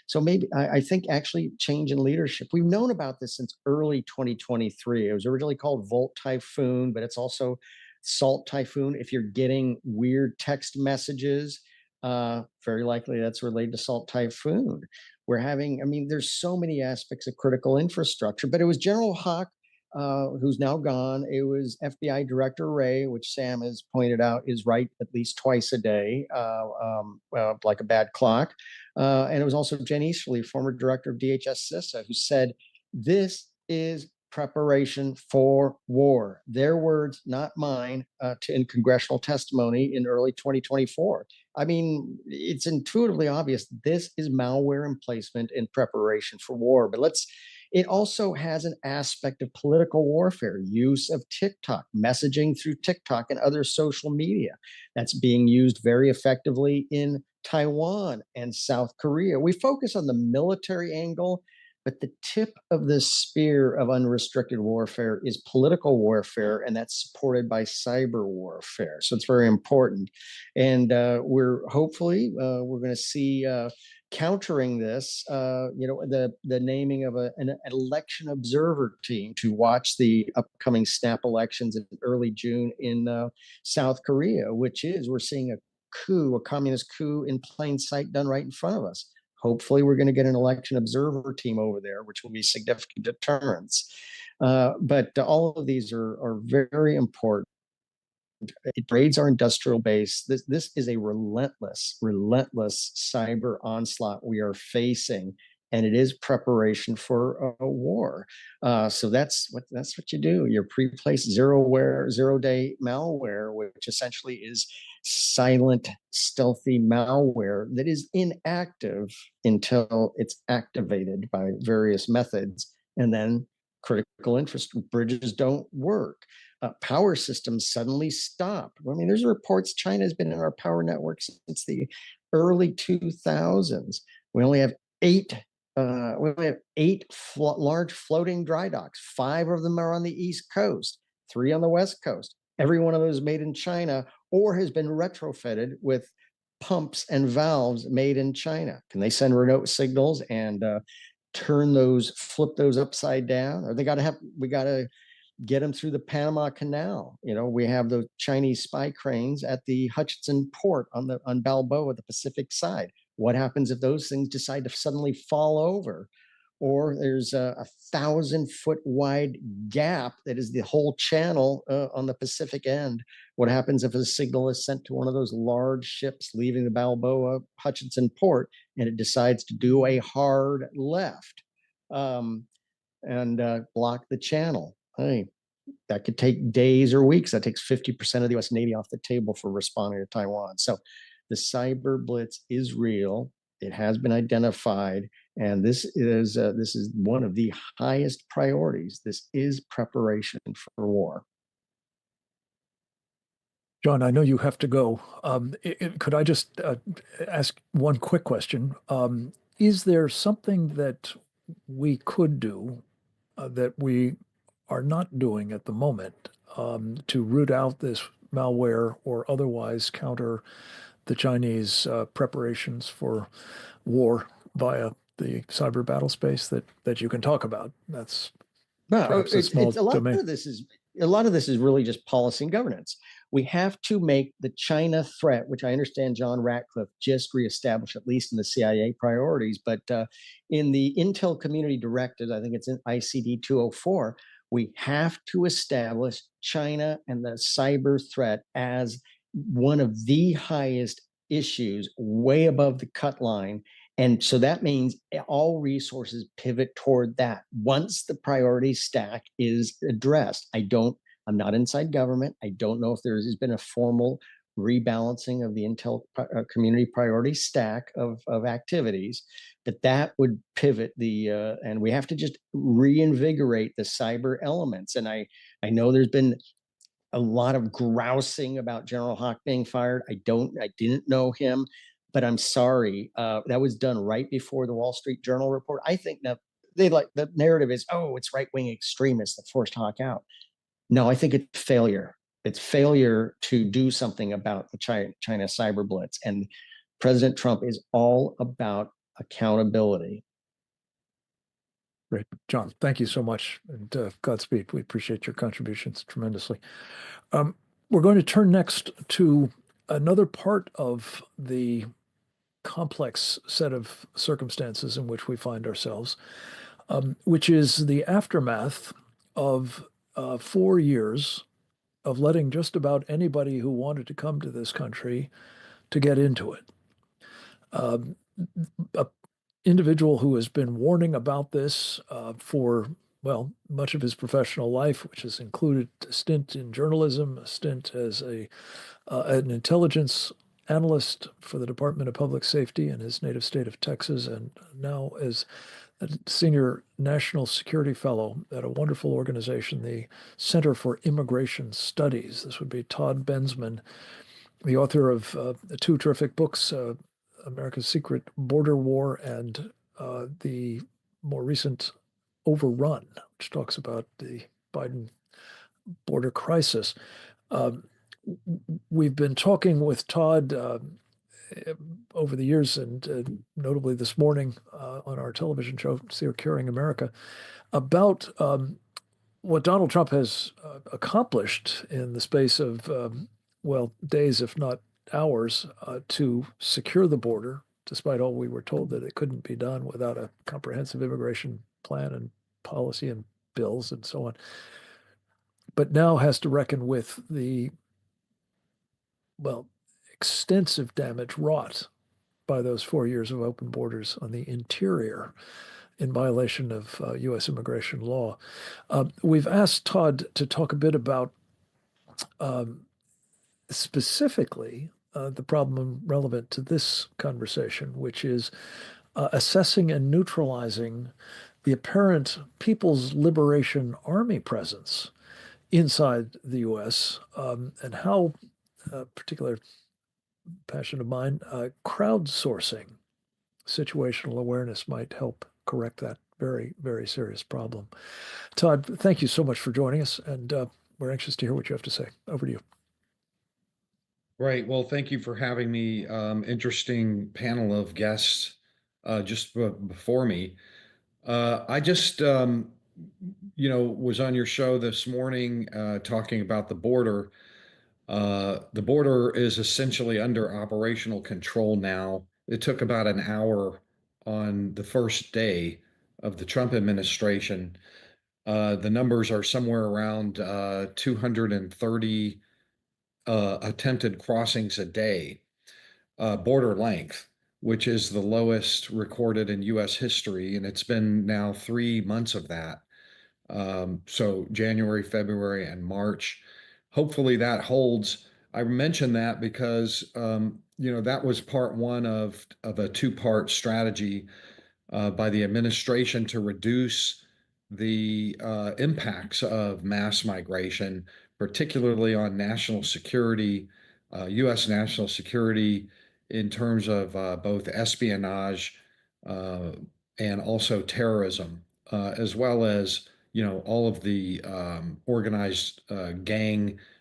So maybe I think actually change in leadership. We've known about this since early 2023. It was originally called Volt Typhoon, but it's also Salt Typhoon. If you're getting weird text messages, very likely that's related to Salt Typhoon. There's so many aspects of critical infrastructure, but it was General Hawk, who's now gone. It was FBI Director Wray, which Sam has pointed out is right at least twice a day, like a bad clock. And it was also Jen Easterly, former director of DHS CISA, who said, this is preparation for war. Their words, not mine, in congressional testimony in early 2024. I mean, it's intuitively obvious this is malware emplacement in preparation for war. But it also has an aspect of political warfare, use of TikTok, messaging through TikTok and other social media. That's being used very effectively in Taiwan and South Korea. We focus on the military angle, but the tip of the spear of unrestricted warfare is political warfare, and that's supported by cyber warfare. So it's very important. And we're going to see countering this, the naming of an election observer team to watch the upcoming snap elections in early June in South Korea, we're seeing a communist coup in plain sight done right in front of us. Hopefully, we're going to get an election observer team over there, which will be significant deterrence. But all of these are very important. It raids our industrial base. This is a relentless cyber onslaught we are facing, and it is preparation for a war. So that's what you do. You pre-place zero-day malware, which essentially is silent, stealthy malware that is inactive until it's activated by various methods, and then critical interest bridges don't work. Power systems suddenly stop. I mean, there's reports China has been in our power network since the early 2000s. We only have eight large floating dry docks. 5 of them are on the East Coast, 3 on the West Coast. Every one of those made in China or has been retrofitted with pumps and valves made in China. Can they send remote signals and flip those upside down? Or we got to get them through the Panama Canal. We have those Chinese spy cranes at the Hutchinson port on Balboa, the Pacific side. What happens if those things decide to suddenly fall over? Or there's a 1,000-foot wide gap that is the whole channel on the Pacific end. What happens if a signal is sent to one of those large ships leaving the Balboa Hutchinson port and it decides to do a hard left and block the channel? That could take days or weeks. That takes 50% of the U.S. Navy off the table for responding to Taiwan. So the cyber blitz is real. It has been identified, and this is one of the highest priorities. This is preparation for war. John, I know you have to go. Could I just ask one quick question? Is there something that we could do that we are not doing at the moment to root out this malware or otherwise counter the Chinese preparations for war via the cyber battle space that you can talk about? That's perhaps a small domain. A lot of this is really just policy and governance. We have to make the China threat, which I understand John Ratcliffe just reestablished, at least in the CIA priorities, but in the Intel Community Directives, I think it's in ICD 204, we have to establish China and the cyber threat as one of the highest issues, way above the cut line. And so that means all resources pivot toward that once the priority stack is addressed. I'm not inside government. I don't know if there has been a formal rebalancing of the Intel community priority stack of activities, but that would pivot and we have to just reinvigorate the cyber elements. And I know there's been a lot of grousing about General Hawk being fired. I didn't know him, but I'm sorry. That was done right before the Wall Street Journal report. I think that the narrative is, it's right-wing extremists that forced Hawk out. No, I think it's failure. It's failure to do something about the China cyber blitz. And President Trump is all about accountability. Great. John, thank you so much. And Godspeed. We appreciate your contributions tremendously. We're going to turn next to another part of the complex set of circumstances in which we find ourselves, which is the aftermath of 4 years of letting just about anybody who wanted to come to this country to get into it. An individual who has been warning about this for, much of his professional life, which has included a stint in journalism, a stint as an intelligence analyst for the Department of Public Safety in his native state of Texas, and now as a senior national security fellow at a wonderful organization, the Center for Immigration Studies. This would be Todd Bensman, the author of 2 terrific books, America's Secret Border War and the more recent Overrun, which talks about the Biden border crisis. We've been talking with Todd over the years, and notably this morning on our television show, Securing America, about what Donald Trump has accomplished in the space of, days, if not hours, to secure the border, despite all we were told that it couldn't be done without a comprehensive immigration plan and policy and bills and so on. But now has to reckon with the, extensive damage wrought by those 4 years of open borders on the interior in violation of U.S. immigration law. We've asked Todd to talk a bit about specifically the problem relevant to this conversation, which is assessing and neutralizing the apparent People's Liberation Army presence inside the U.S. And how a particular passion of mine, crowdsourcing situational awareness might help correct that very, very serious problem. Todd, thank you so much for joining us, and we're anxious to hear what you have to say. Over to you. Right. Well, thank you for having me. Interesting panel of guests just before me. I just, was on your show this morning talking about the border. The border is essentially under operational control now. It took about an hour on the first day of the Trump administration. The numbers are somewhere around 230 attempted crossings a day, border length, which is the lowest recorded in US history. And it's been now 3 months of that. So January, February, and March. Hopefully that holds. I mention that because that was part one of a two-part strategy by the administration to reduce the impacts of mass migration, particularly on national security, U.S. national security, in terms of both espionage and also terrorism, as well as all of the organized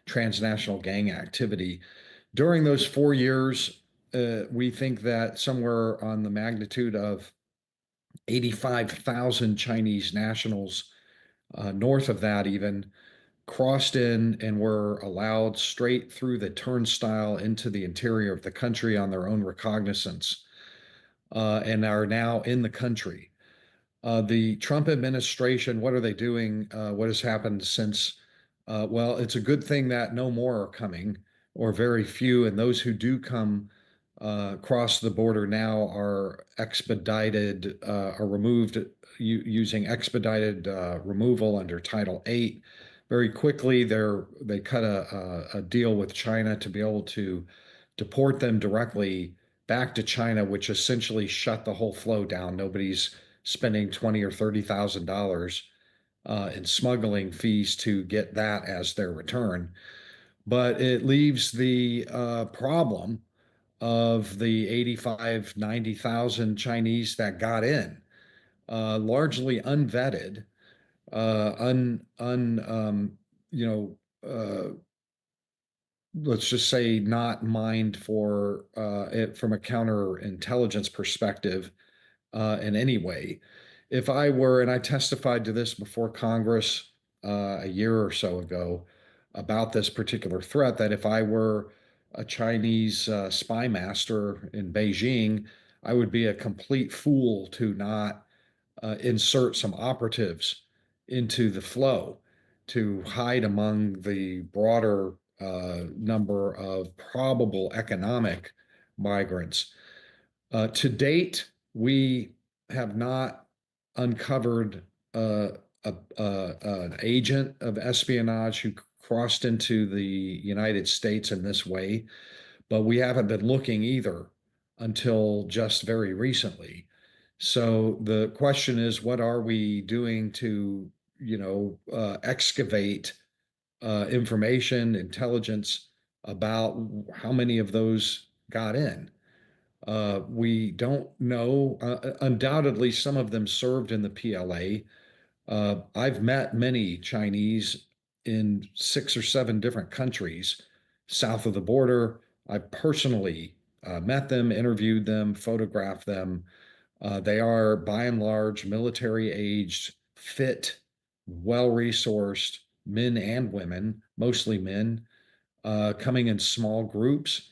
transnational gang activity. During those 4 years, we think that somewhere on the magnitude of 85,000 Chinese nationals, north of that even, crossed in and were allowed straight through the turnstile into the interior of the country on their own recognizance, and are now in the country. The Trump administration, what are they doing? What has happened since? Well, it's a good thing that no more are coming, or very few, and those who do come cross the border now are expedited, are removed using expedited removal under Title VIII. Very quickly, they cut a deal with China to be able to deport them directly back to China, which essentially shut the whole flow down. Nobody's spending $20,000 or $30,000 in smuggling fees to get that as their return. But it leaves the problem of the 85, 90,000 Chinese that got in, largely unvetted, let's just say not mined for it from a counterintelligence perspective in any way. If I were, and I testified to this before Congress a year or so ago about this particular threat, that if I were a Chinese spy master in Beijing, I would be a complete fool to not insert some operatives into the flow to hide among the broader number of probable economic migrants. To date, we have not uncovered an agent of espionage who crossed into the United States in this way, but we haven't been looking either until just very recently. So the question is, what are we doing to, excavate information, intelligence about how many of those got in? We don't know. Undoubtedly, some of them served in the PLA. I've met many Chinese in 6 or 7 different countries south of the border. I personally met them, interviewed them, photographed them. They are, by and large, military aged, fit, well resourced men and women, mostly men, coming in small groups.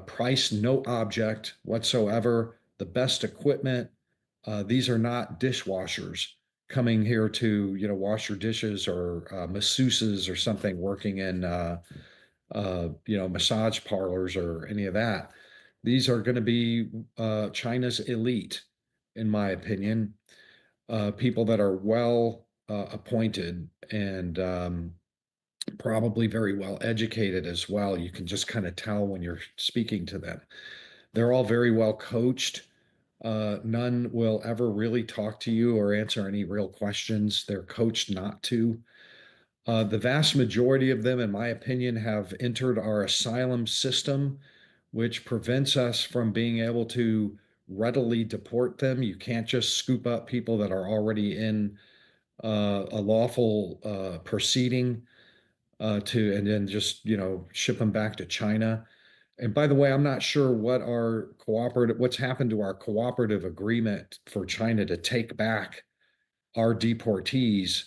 Price no object whatsoever, the best equipment. These are not dishwashers coming here to, wash your dishes, or masseuses or something working in, massage parlors or any of that. These are going to be China's elite, in my opinion, people that are well appointed and probably very well educated as well. You can just kind of tell when you're speaking to them. They're all very well coached. None will ever really talk to you or answer any real questions. They're coached not to. The vast majority of them, in my opinion, have entered our asylum system, which prevents us from being able to readily deport them. You can't just scoop up people that are already in a lawful proceeding and then just ship them back to China. And by the way, I'm not sure what's happened to our cooperative agreement for China to take back our deportees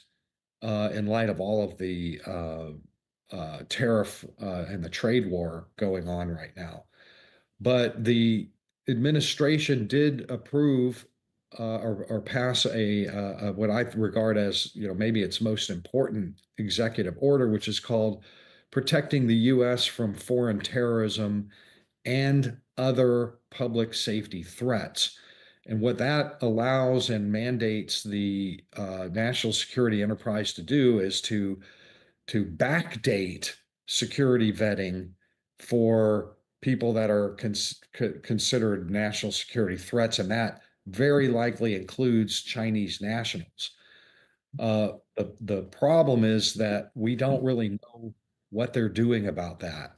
in light of all of the tariff and the trade war going on right now. But the administration did approve or pass a what I regard as maybe its most important executive order, which is called Protecting the U.S. from Foreign Terrorism and Other Public Safety Threats. And what that allows and mandates the national security enterprise to do is to backdate security vetting for people that are considered national security threats, and that very likely includes Chinese nationals. The problem is that we don't really know what they're doing about that,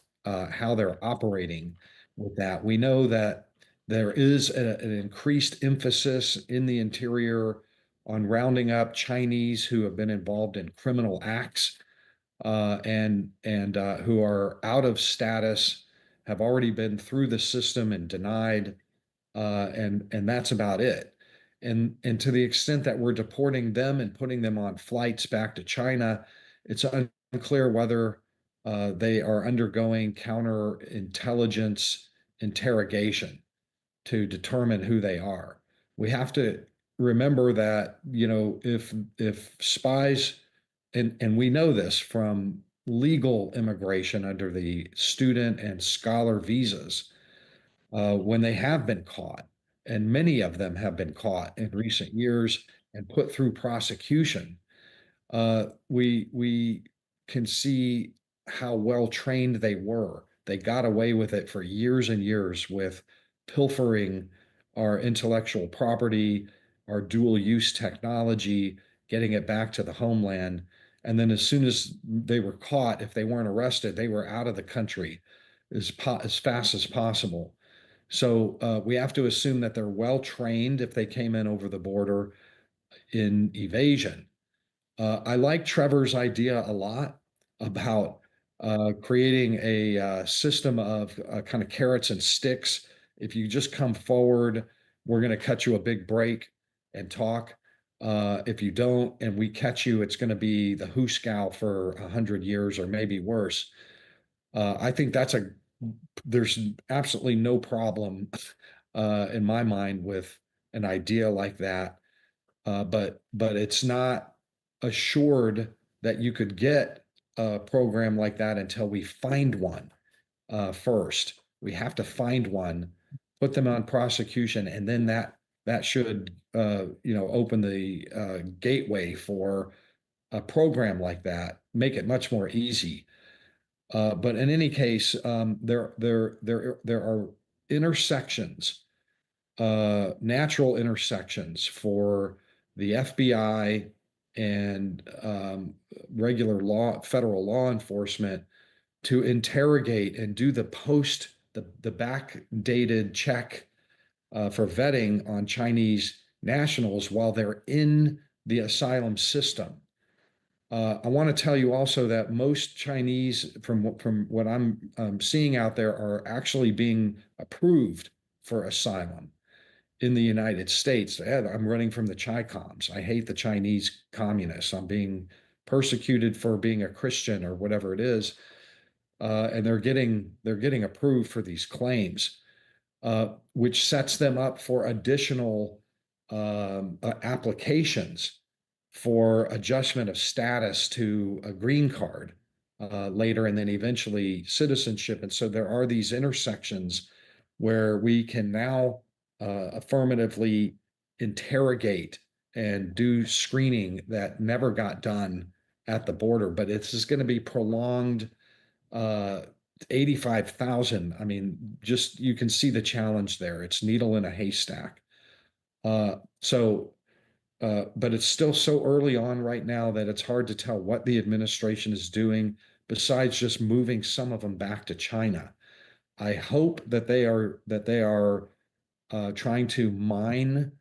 how they're operating with that. We know that there is an increased emphasis in the interior on rounding up Chinese who have been involved in criminal acts and who are out of status, have already been through the system and denied, and that's about it. And to the extent that we're deporting them and putting them on flights back to China, it's unclear whether they are undergoing counterintelligence interrogation to determine who they are. We have to remember that, if spies, and we know this from legal immigration under the student and scholar visas, when they have been caught, and many of them have been caught in recent years and put through prosecution, we can see how well trained they were. They got away with it for years and years with pilfering our intellectual property, our dual use technology, getting it back to the homeland. And then as soon as they were caught, if they weren't arrested, they were out of the country as fast as possible. So we have to assume that they're well trained if they came in over the border in evasion. I like Trevor's idea a lot about creating a system of kind of carrots and sticks. If you just come forward, we're going to cut you a big break and talk. If you don't, and we catch you, it's going to be the hooskow for 100 years or maybe worse. I think there's absolutely no problem in my mind with an idea like that. But it's not assured that you could get a program like that until we find one first. We have to find one, put them on prosecution, and then that should open the gateway for a program like that, make it much more easy. But in any case, there are intersections, natural intersections for the FBI and regular federal law enforcement to interrogate and do the backdated check for vetting on Chinese nationals while they're in the asylum system. I want to tell you also that most Chinese, from what I'm seeing out there, are actually being approved for asylum in the United States. I'm running from the Chi-Coms. I hate the Chinese communists. I'm being persecuted for being a Christian or whatever it is, and they're getting approved for these claims, which sets them up for additional applications for adjustment of status to a green card later, and then eventually citizenship. And so there are these intersections where we can now affirmatively interrogate and do screening that never got done at the border. But it's just going to be prolonged. 85,000. I mean, just you can see the challenge there. It's needle in a haystack. But it's still so early on right now that it's hard to tell what the administration is doing besides just moving some of them back to China. I hope that they are trying to mine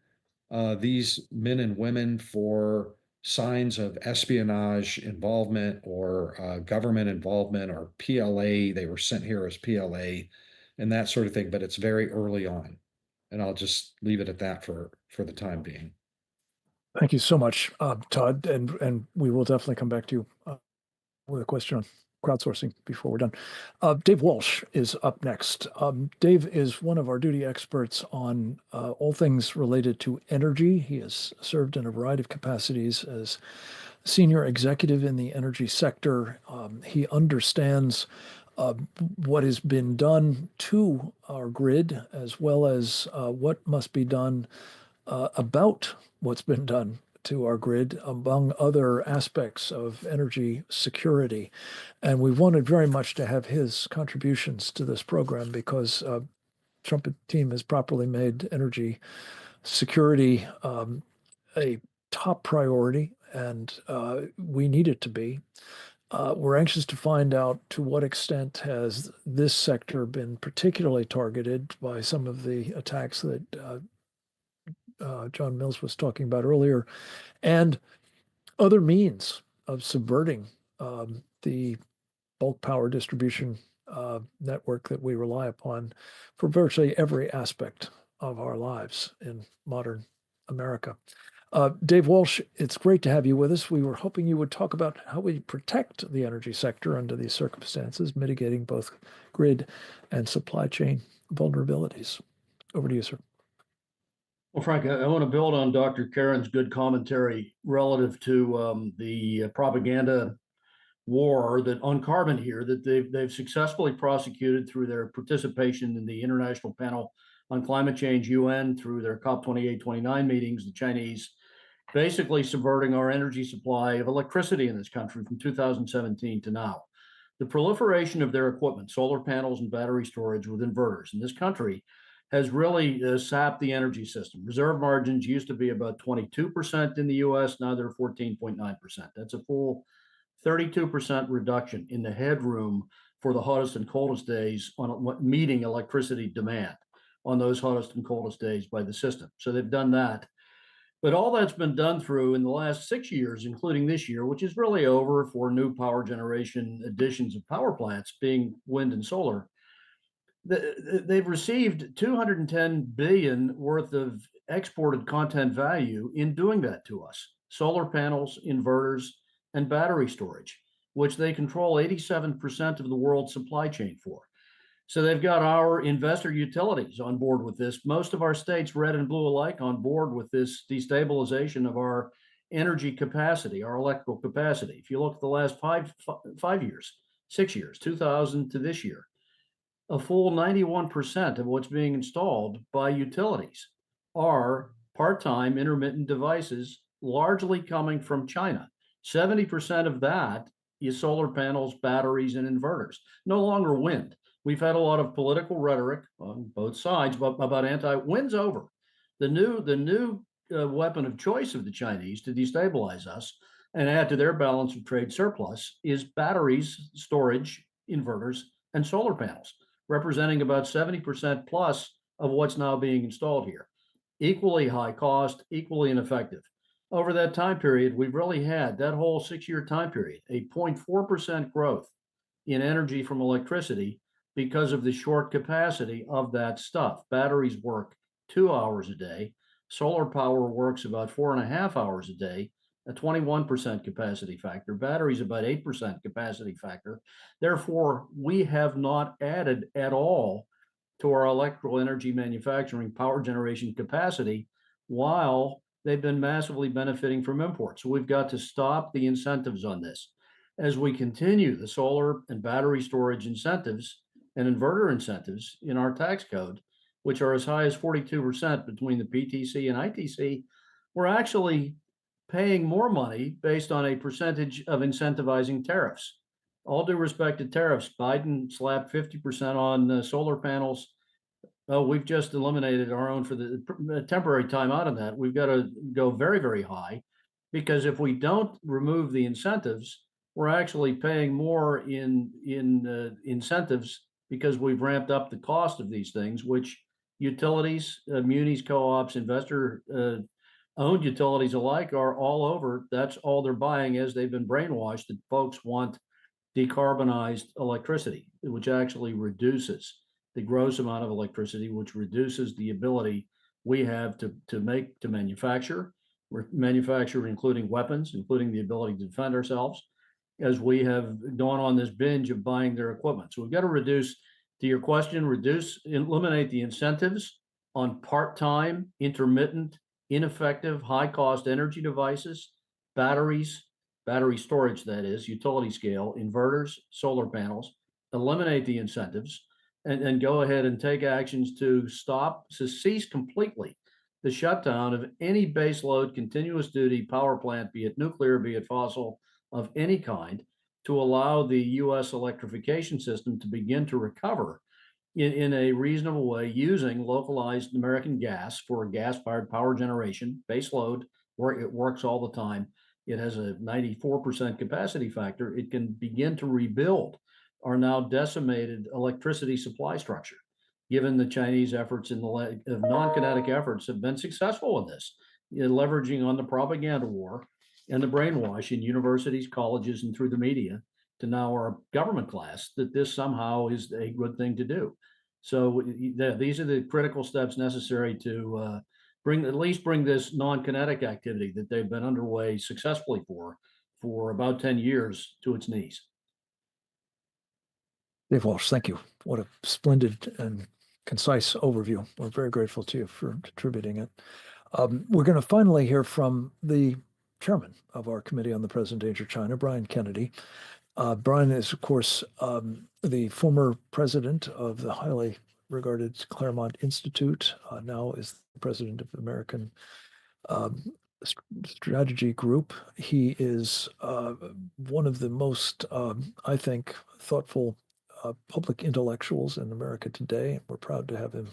these men and women for signs of espionage involvement or government involvement or PLA. They were sent here as PLA and that sort of thing, but it's very early on. And I'll just leave it at that for the time being. Thank you so much, Todd, and we will definitely come back to you with a question on crowdsourcing before we're done. Dave Walsh is up next. Dave is one of our duty experts on all things related to energy. He has served in a variety of capacities as senior executive in the energy sector. He understands what has been done to our grid, as well as what must be done about what's been done to our grid, among other aspects of energy security. And we wanted very much to have his contributions to this program because Trumpet team has properly made energy security a top priority, and we need it to be. We're anxious to find out to what extent has this sector been particularly targeted by some of the attacks that John Mills was talking about earlier, and other means of subverting the bulk power distribution network that we rely upon for virtually every aspect of our lives in modern America. Dave Walsh, it's great to have you with us. We were hoping you would talk about how we protect the energy sector under these circumstances, mitigating both grid and supply chain vulnerabilities. Over to you, sir. Well, Frank, I want to build on Dr. Karen's good commentary relative to the propaganda war that on carbon here that they've successfully prosecuted through their participation in the International Panel on Climate Change, UN, through their COP28, 29 meetings, the Chinese basically subverting our energy supply of electricity in this country from 2017 to now. The proliferation of their equipment, solar panels and battery storage with inverters in this country has really sapped the energy system. Reserve margins used to be about 22% in the US, now they're 14.9%. That's a full 32% reduction in the headroom for the hottest and coldest days on meeting electricity demand on those hottest and coldest days by the system. So they've done that. But all that's been done through in the last 6 years, including this year, which is really over for new power generation additions of power plants being wind and solar, they've received 210 billion worth of exported content value in doing that to us. Solar panels, inverters, and battery storage, which they control 87% of the world's supply chain for. So they've got our investor utilities on board with this. Most of our states, red and blue alike, on board with this destabilization of our energy capacity, our electrical capacity. If you look at the last 5 years, 6 years, 2000 to this year, a full 91% of what's being installed by utilities are part-time intermittent devices, largely coming from China. 70% of that is solar panels, batteries, and inverters, no longer wind. We've had a lot of political rhetoric on both sides about anti-wind's over. The new weapon of choice of the Chinese to destabilize us and add to their balance of trade surplus is batteries, storage, inverters, and solar panels, representing about 70% plus of what's now being installed here. Equally high cost, equally ineffective. Over that time period, we've really had that whole 6-year time period, a 0.4% growth in energy from electricity because of the short capacity of that stuff. Batteries work 2 hours a day. Solar power works about 4.5 hours a day, a 21% capacity factor. Batteries about 8% capacity factor. Therefore, we have not added at all to our electrical energy manufacturing power generation capacity while they've been massively benefiting from imports. So we've got to stop the incentives on this. As we continue the solar and battery storage incentives and inverter incentives in our tax code, which are as high as 42% between the PTC and ITC, we're actually paying more money based on a percentage of incentivizing tariffs. All due respect to tariffs, Biden slapped 50% on solar panels, oh, we've just eliminated our own for the temporary timeout on that. We've got to go very, very high, because if we don't remove the incentives, we're actually paying more in incentives because we've ramped up the cost of these things, which utilities, munis, co-ops, investor owned utilities alike are all over. That's all they're buying, as they've been brainwashed that folks want decarbonized electricity, which actually reduces the gross amount of electricity, which reduces the ability we have to manufacture, including weapons, including the ability to defend ourselves, as we have gone on this binge of buying their equipment. So we've got to reduce, to your question, eliminate the incentives on part-time, intermittent, ineffective, high-cost energy devices, batteries, battery storage, that is, utility scale, inverters, solar panels, eliminate the incentives, and go ahead and take actions to cease completely the shutdown of any baseload continuous duty power plant, be it nuclear, be it fossil, of any kind, to allow the U.S. electrification system to begin to recover in a reasonable way, using localized American gas for gas-fired power generation, baseload, where it works all the time. It has a 94% capacity factor. It can begin to rebuild our now decimated electricity supply structure, given the Chinese efforts of non-kinetic efforts have been successful in this, leveraging on the propaganda war and the brainwash in universities, colleges, and through the media to now our government class that this somehow is a good thing to do. So these are the critical steps necessary to at least bring this non-kinetic activity that they've been underway successfully for about 10 years to its knees. Dave Walsh, thank you. What a splendid and concise overview. We're very grateful to you for contributing it. We're going to finally hear from the chairman of our Committee on the Present Danger China, Brian Kennedy. Brian is, of course, the former president of the highly regarded Claremont Institute, now is the president of the American Strategy Group. He is one of the most, I think, thoughtful public intellectuals in America today. We're proud to have him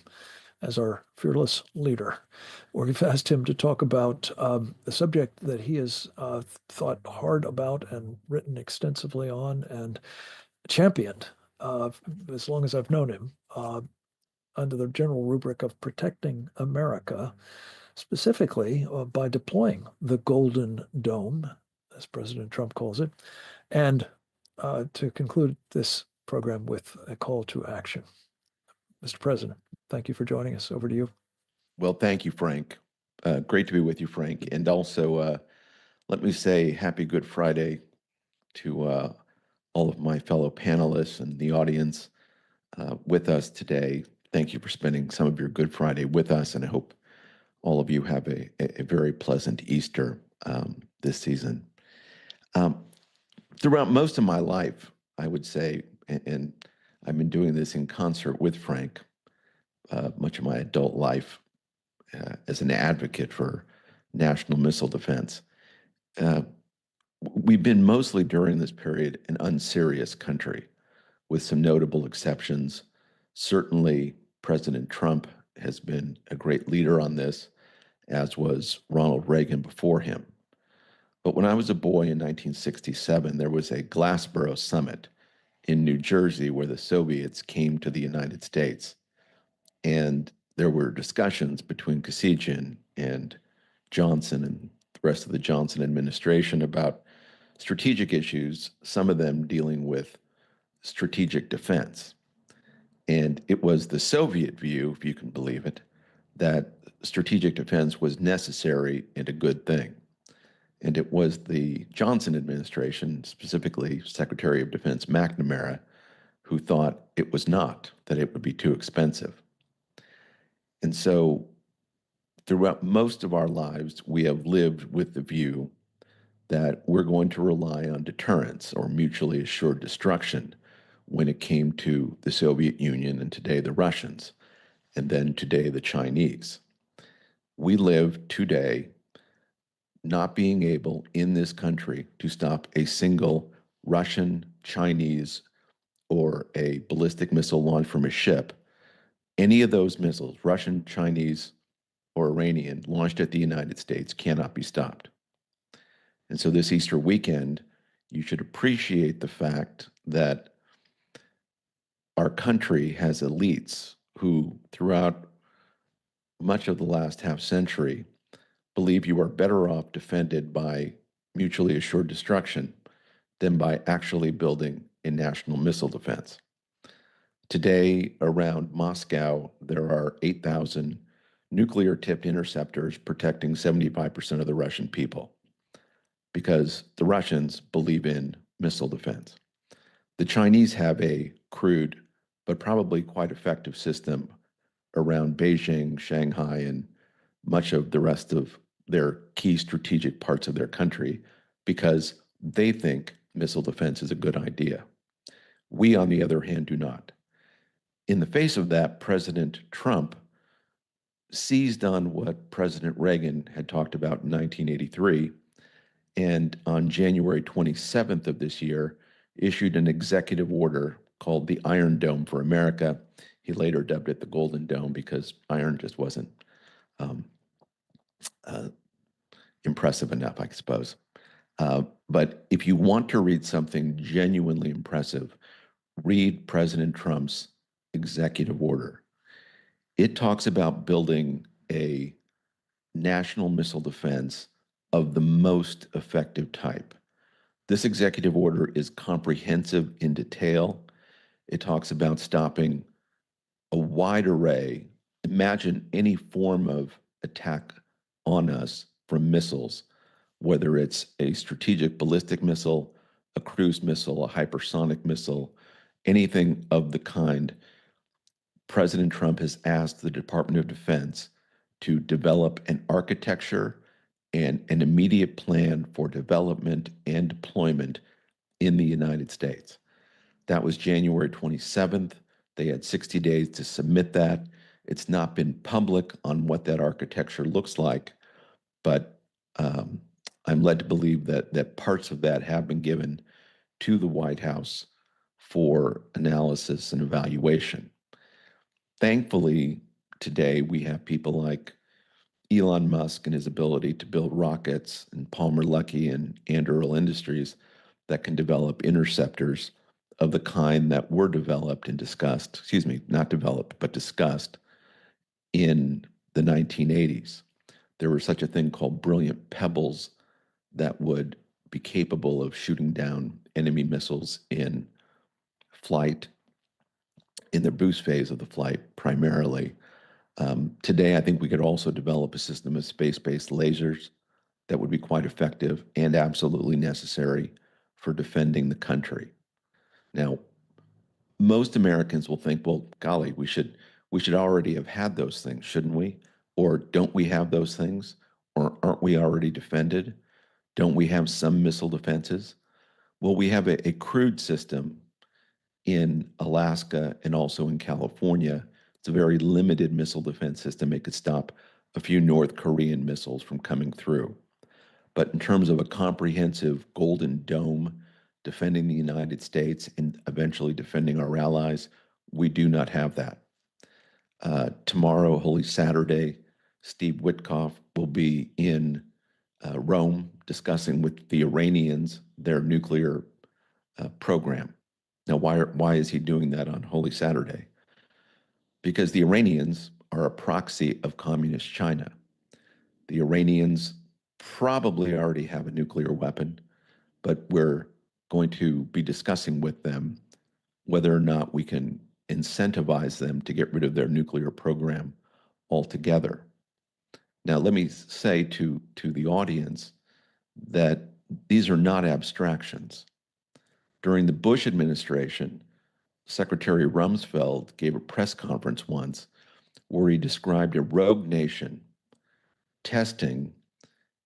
as our fearless leader. We've asked him to talk about a subject that he has thought hard about and written extensively on and championed as long as I've known him, under the general rubric of protecting America, specifically by deploying the Golden Dome, as President Trump calls it, and to conclude this program with a call to action. Mr. President, thank you for joining us. Over to you. Well, thank you, Frank. Great to be with you, Frank. And also, let me say happy Good Friday to all of my fellow panelists and the audience with us today. Thank you for spending some of your Good Friday with us, and I hope all of you have a very pleasant Easter this season. Throughout most of my life, I would say, and I've been doing this in concert with Frank much of my adult life as an advocate for national missile defense. We've been mostly during this period an unserious country, with some notable exceptions. Certainly, President Trump has been a great leader on this, as was Ronald Reagan before him. But when I was a boy in 1967, there was a Glassboro summit in New Jersey where the Soviets came to the United States. And there were discussions between Kosygin and Johnson and the rest of the Johnson administration about strategic issues, some of them dealing with strategic defense. And it was the Soviet view, if you can believe it, that strategic defense was necessary and a good thing. And it was the Johnson administration, specifically Secretary of Defense McNamara, who thought it was not, that it would be too expensive. And so throughout most of our lives, we have lived with the view that we're going to rely on deterrence or mutually assured destruction when it came to the Soviet Union and today the Russians, and then today the Chinese. We live today not being able in this country to stop a single Russian, Chinese, or a ballistic missile launch from a ship, any of those missiles, Russian, Chinese, or Iranian, launched at the United States cannot be stopped. And so this Easter weekend, you should appreciate the fact that our country has elites who, throughout much of the last half century, believe you are better off defended by mutually assured destruction than by actually building a national missile defense. Today, around Moscow, there are 8,000 nuclear-tipped interceptors protecting 75% of the Russian people because the Russians believe in missile defense. The Chinese have a crude but probably quite effective system around Beijing, Shanghai, and much of the rest of their key strategic parts of their country because they think missile defense is a good idea. We, on the other hand, do not. In the face of that, President Trump seized on what President Reagan had talked about in 1983, and on January 27th of this year, issued an executive order called the Iron Dome for America. He later dubbed it the Golden Dome because iron just wasn't impressive enough, I suppose. But if you want to read something genuinely impressive, read President Trump's executive order. It talks about building a national missile defense of the most effective type. This executive order is comprehensive in detail. It talks about stopping a wide array. Imagine any form of attack on us from missiles, whether it's a strategic ballistic missile, a cruise missile, a hypersonic missile, anything of the kind. President Trump has asked the Department of Defense to develop an architecture and an immediate plan for development and deployment in the United States. That was January 27th. They had 60 days to submit that. It's not been public on what that architecture looks like, but I'm led to believe that parts of that have been given to the White House for analysis and evaluation. Thankfully, today we have people like Elon Musk and his ability to build rockets, and Palmer Luckey and Anduril Industries that can develop interceptors of the kind that were developed and discussed, excuse me, not developed, but discussed in the 1980s. There was such a thing called brilliant pebbles that would be capable of shooting down enemy missiles in flight, in the boost phase of the flight primarily. Today, I think we could also develop a system of space-based lasers that would be quite effective and absolutely necessary for defending the country. Now, most Americans will think, well, golly, we should already have had those things, shouldn't we? Or don't we have those things? Or aren't we already defended? Don't we have some missile defenses? Well, we have a crude system in Alaska and also in California. It's a very limited missile defense system. It could stop a few North Korean missiles from coming through. But in terms of a comprehensive Golden Dome defending the United States and eventually defending our allies, we do not have that. Tomorrow, Holy Saturday, Steve Witkoff will be in Rome discussing with the Iranians their nuclear program. Now, why is he doing that on Holy Saturday? Because the Iranians are a proxy of communist China. The Iranians probably already have a nuclear weapon, but we're going to be discussing with them whether or not we can incentivize them to get rid of their nuclear program altogether. Now, let me say to the audience that these are not abstractions. During the Bush administration, Secretary Rumsfeld gave a press conference once where he described a rogue nation testing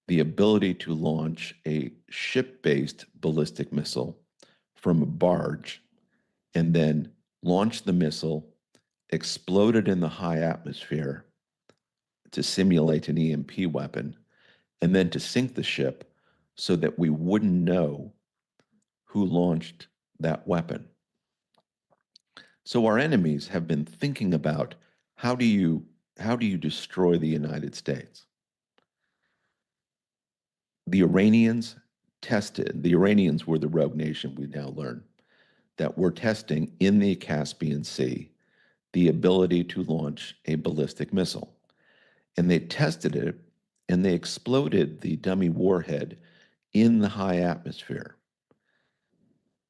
the ability to launch a ship-based ballistic missile from a barge and then launch the missile, explode it in the high atmosphere to simulate an EMP weapon, and then to sink the ship so that we wouldn't know who launched that weapon. So our enemies have been thinking about How do you destroy the United States? The Iranians were the rogue nation, we now learn, that were testing in the Caspian Sea the ability to launch a ballistic missile. And they tested it, and they exploded the dummy warhead in the high atmosphere.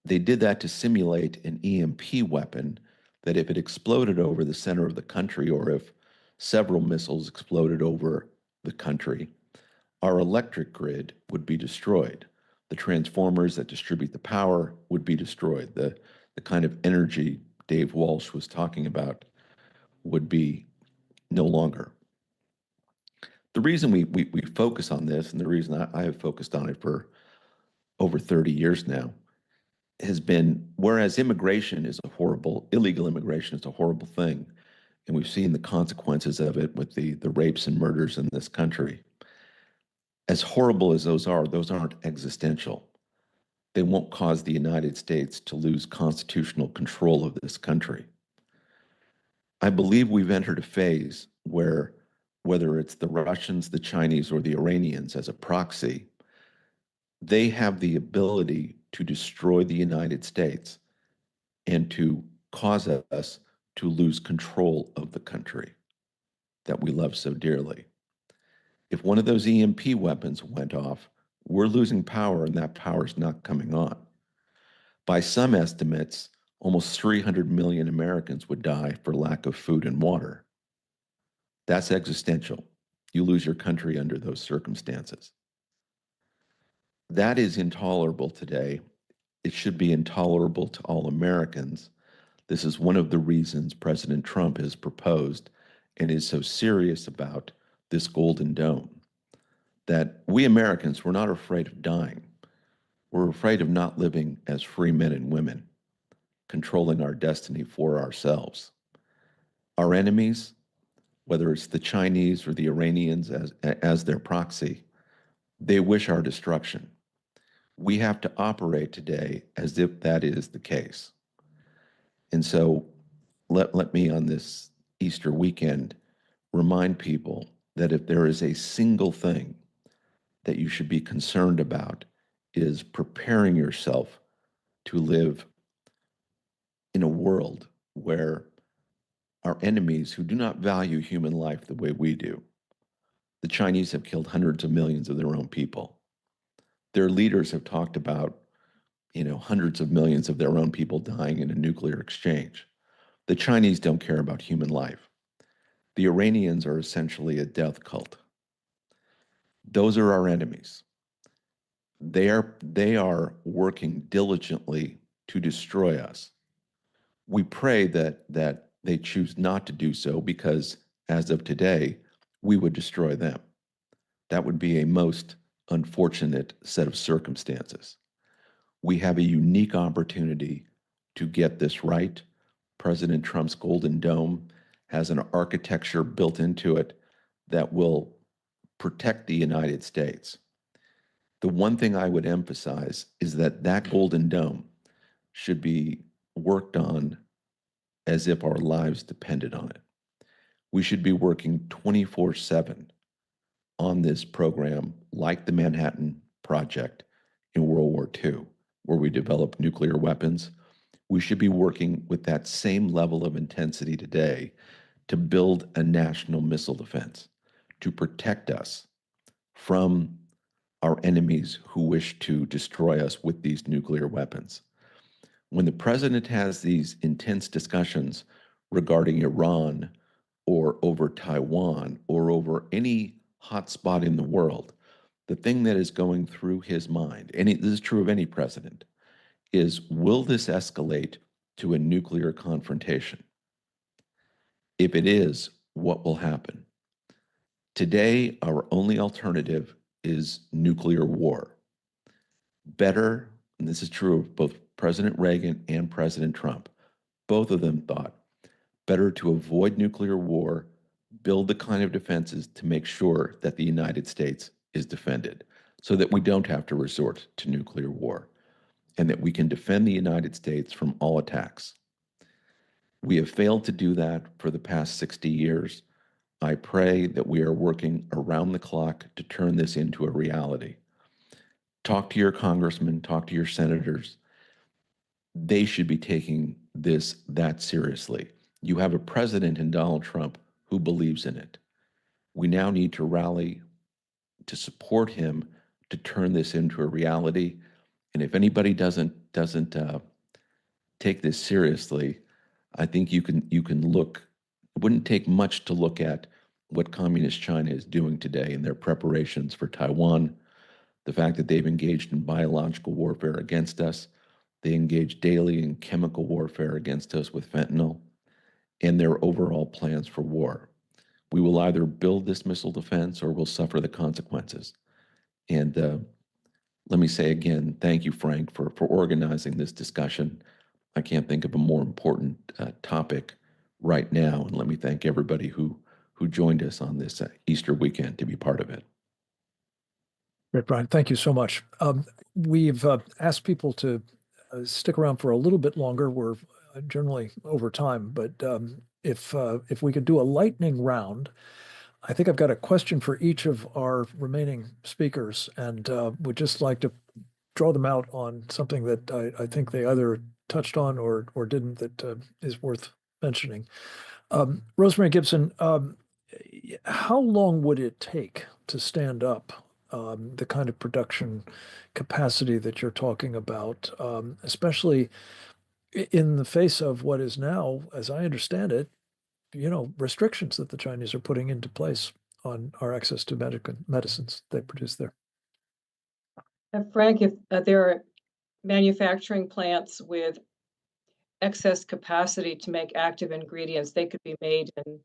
They did that to simulate an EMP weapon that if it exploded over the center of the country, or if several missiles exploded over the country, our electric grid would be destroyed. The transformers that distribute the power would be destroyed. The kind of energy Dave Walsh was talking about would be no longer. The reason we focus on this, and the reason I have focused on it for over 30 years now, has been, whereas illegal immigration is a horrible thing, and we've seen the consequences of it with the rapes and murders in this country. As horrible as those aren't existential. They won't cause the United States to lose constitutional control of this country. I believe we've entered a phase where, whether it's the Russians, the Chinese, or the Iranians as a proxy, they have the ability to destroy the United States and to cause us to lose control of the country that we love so dearly. If one of those EMP weapons went off, we're losing power, and that power is not coming on. By some estimates, almost 300 million Americans would die for lack of food and water. That's existential. You lose your country under those circumstances. That is intolerable today. It should be intolerable to all Americans. This is one of the reasons President Trump has proposed and is so serious about this Golden Dome, that we Americans, we're not afraid of dying. We're afraid of not living as free men and women, controlling our destiny for ourselves. Our enemies, whether it's the Chinese or the Iranians as their proxy, they wish our destruction. We have to operate today as if that is the case. And so let me, on this Easter weekend, remind people that if there is a single thing that you should be concerned about, is preparing yourself to live in a world where our enemies, who do not value human life the way we do, the Chinese have killed hundreds of millions of their own people. Their leaders have talked about, hundreds of millions of their own people dying in a nuclear exchange. The Chinese don't care about human life. The Iranians are essentially a death cult. Those are our enemies. They are working diligently to destroy us. We pray that they choose not to do so, because as of today, we would destroy them. That would be a most unfortunate set of circumstances. We have a unique opportunity to get this right. President Trump's Golden Dome has an architecture built into it that will protect the United States. The one thing I would emphasize is that Golden Dome should be worked on as if our lives depended on it. We should be working 24/7 on this program, like the Manhattan Project in World War II, where we developed nuclear weapons. We should be working with that same level of intensity today to build a national missile defense, to protect us from our enemies who wish to destroy us with these nuclear weapons. When the president has these intense discussions regarding Iran, or over Taiwan, or over any hot spot in the world, the thing that is going through his mind, and this is true of any president, is, will this escalate to a nuclear confrontation? If it is, what will happen? Today, our only alternative is nuclear war. Better, and this is true of both President Reagan and President Trump, both of them thought, better to avoid nuclear war, build the kind of defenses to make sure that the United States is defended, so that we don't have to resort to nuclear war, and that we can defend the United States from all attacks. We have failed to do that for the past 60 years. I pray that we are working around the clock to turn this into a reality. Talk to your congressmen, talk to your senators. They should be taking this that seriously. You have a president in Donald Trump who believes in it. We now need to rally to support him to turn this into a reality. And if anybody doesn't take this seriously, I think you can look. It wouldn't take much to look at what Communist China is doing today in their preparations for Taiwan, the fact that they've engaged in biological warfare against us, they engage daily in chemical warfare against us with fentanyl, and their overall plans for war. We will either build this missile defense or we'll suffer the consequences. And let me say again, thank you, Frank, for organizing this discussion. I can't think of a more important topic right now. And let me thank everybody who joined us on this Easter weekend to be part of it. Great, Brian. Thank you so much. We've asked people to stick around for a little bit longer. We're generally over time, but if we could do a lightning round, I think I've got a question for each of our remaining speakers, and would just like to draw them out on something that I think they either touched on or didn't that is worth mentioning. Rosemary Gibson, how long would it take to stand up the kind of production capacity that you're talking about, especially in the face of what is now, as I understand it, restrictions that the Chinese are putting into place on our access to medicines they produce there? Frank, if there are manufacturing plants with excess capacity to make active ingredients, they could be made in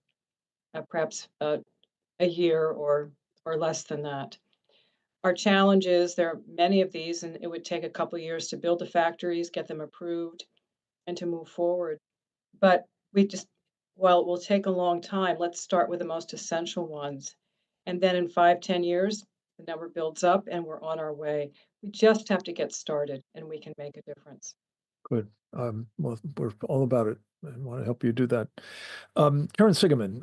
perhaps a year or less than that. Our challenge is there are many of these, and it would take a couple of years to build the factories, get them approved, and to move forward. But while it will take a long time, let's start with the most essential ones. And then in 5-10 years, the number builds up and we're on our way. We just have to get started and we can make a difference. Good. Well, we're all about it and want to help you do that. Karen Sigeman,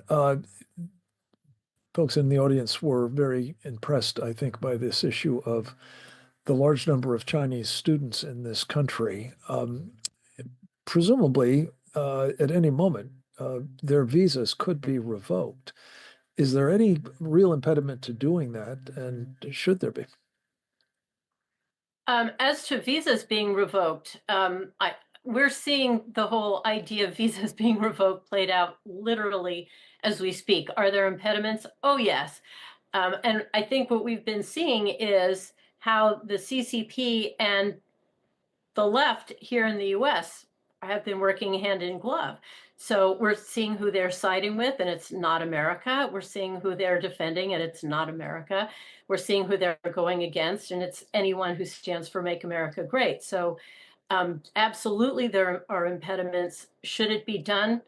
folks in the audience were very impressed, I think, by this issue of the large number of Chinese students in this country. Presumably, at any moment, their visas could be revoked. Is there any real impediment to doing that, and should there be? As to visas being revoked, we're seeing the whole idea of visas being revoked played out literally as we speak. Are there impediments? Oh, yes. And I think what we've been seeing is how the CCP and the left here in the US have been working hand in glove. So we're seeing who they're siding with, and it's not America. We're seeing who they're defending, and it's not America. We're seeing who they're going against, and it's anyone who stands for Make America Great. So absolutely there are impediments. Should it be done?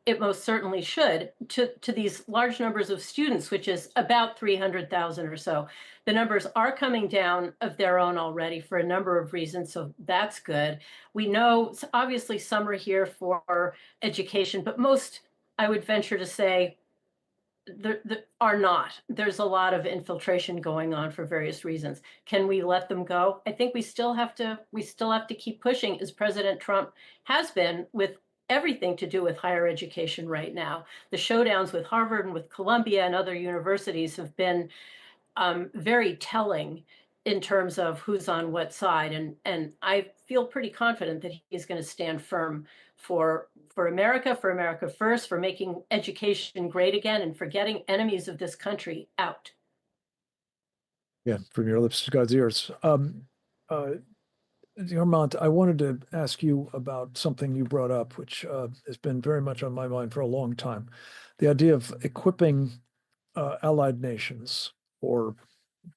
It most certainly should, to these large numbers of students, which is about 300,000 or so. The numbers are coming down of their own already for a number of reasons, so that's good. We know, obviously, some are here for education, but most, I would venture to say, are not. There's a lot of infiltration going on for various reasons. Can we let them go? I think we still have to keep pushing, as President Trump has been, with everything to do with higher education right now. The showdowns with Harvard and with Columbia and other universities have been very telling in terms of who's on what side. And I feel pretty confident that he's going to stand firm for America first, for making education great again, and for getting enemies of this country out. Yeah, from your lips to God's ears. Armand, I wanted to ask you about something you brought up, which has been very much on my mind for a long time. The idea of equipping allied nations, or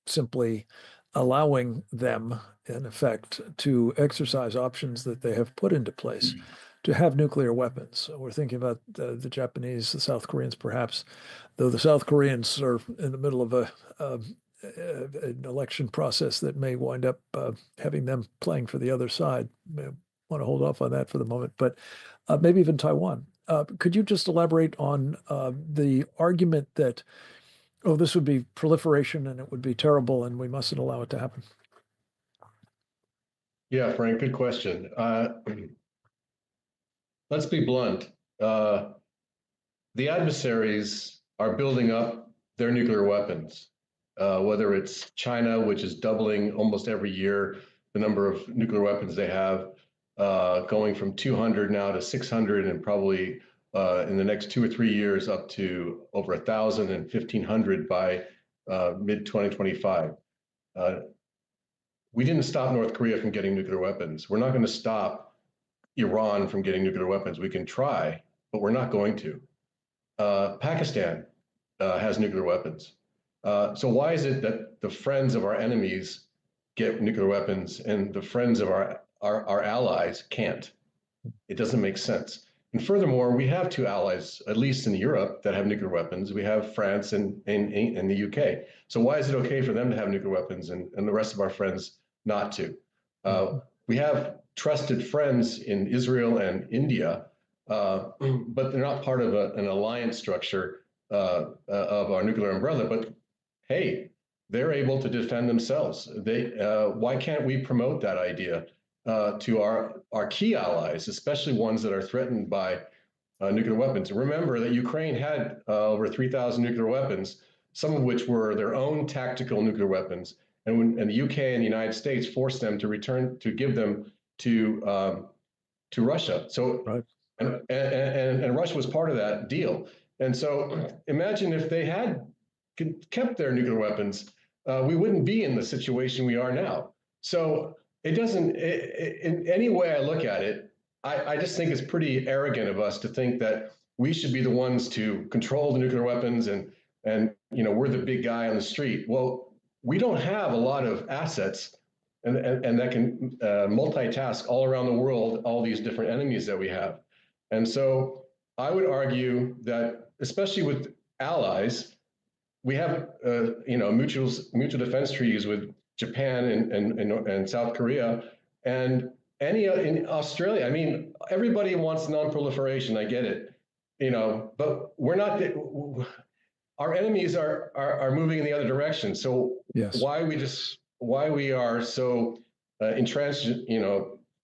simply allowing them, in effect, to exercise options that they have put into place to have nuclear weapons. So we're thinking about the Japanese, the South Koreans, perhaps, though the South Koreans are in the middle of an election process that may wind up having them playing for the other side. I want to hold off on that for the moment, but maybe even Taiwan. could you just elaborate on the argument that, oh, this would be proliferation and it would be terrible and we mustn't allow it to happen? Yeah, Frank, good question. Let's be blunt. The adversaries are building up their nuclear weapons, whether it's China, which is doubling almost every year the number of nuclear weapons they have, going from 200 now to 600, and probably in the next 2 or 3 years up to over 1,000 and 1,500 by mid-2025. We didn't stop North Korea from getting nuclear weapons. We're not going to stop Iran from getting nuclear weapons. We can try, but we're not going to. Pakistan has nuclear weapons. So why is it that the friends of our enemies get nuclear weapons and the friends of our allies can't? It doesn't make sense. And furthermore, we have 2 allies, at least in Europe, that have nuclear weapons. We have France and the UK. So why is it okay for them to have nuclear weapons and the rest of our friends not to? We have trusted friends in Israel and India, but they're not part of an alliance structure of our nuclear umbrella. But hey, they're able to defend themselves. Why can't we promote that idea to our key allies, especially ones that are threatened by nuclear weapons? Remember that Ukraine had over 3,000 nuclear weapons, some of which were their own tactical nuclear weapons, and the UK and the United States forced them to give them to Russia. So, right. and Russia was part of that deal. And so, imagine if they had kept their nuclear weapons, we wouldn't be in the situation we are now. So it doesn't, in any way I look at it, I just think it's pretty arrogant of us to think that we should be the ones to control the nuclear weapons and we're the big guy on the street. Well, we don't have a lot of assets and that can multitask all around the world, all these different enemies that we have. And so I would argue that, especially with allies, we have mutual defense treaties with Japan and South Korea, and in Australia. I mean, everybody wants non-proliferation. I get it, but we're not. Our enemies are moving in the other direction. So yes. Why we are so intransigent,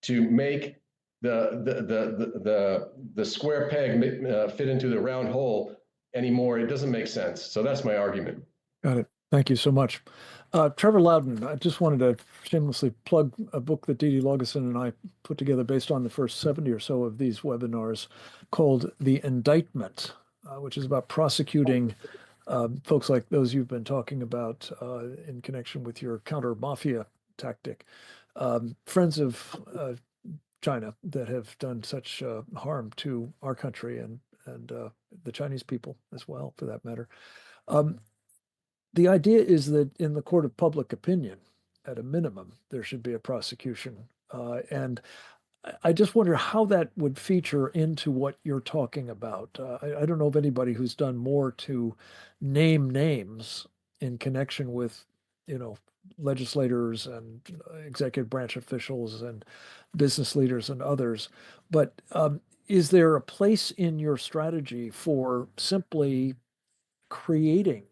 to make the square peg fit into the round hole anymore? It doesn't make sense. So that's my argument. Got it. Thank you so much. Trevor Loudon, I just wanted to shamelessly plug a book that Dee Dee Loggeson and I put together based on the first 70 or so of these webinars, called The Indictment, which is about prosecuting folks like those you've been talking about in connection with your counter-mafia tactic, friends of China that have done such harm to our country and the Chinese people as well, for that matter. The idea is that in the court of public opinion, at a minimum, there should be a prosecution. And I just wonder how that would feature into what you're talking about. I don't know of anybody who's done more to name names in connection with, legislators and executive branch officials and business leaders and others. But is there a place in your strategy for simply creating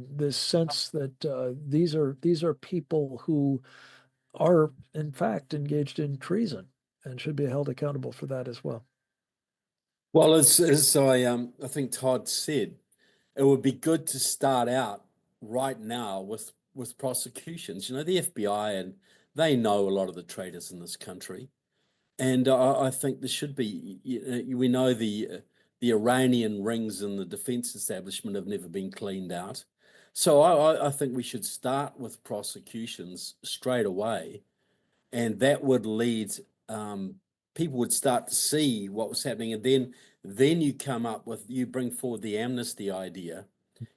this sense that these are people who are in fact engaged in treason and should be held accountable for that as well? Well, as I think Todd said, it would be good to start out right now with prosecutions. The FBI, and they know a lot of the traitors in this country, and I think there should be. We know the Iranian rings in the defense establishment have never been cleaned out. So I think we should start with prosecutions straight away, and that would lead, people would start to see what was happening, and then you bring forward the amnesty idea.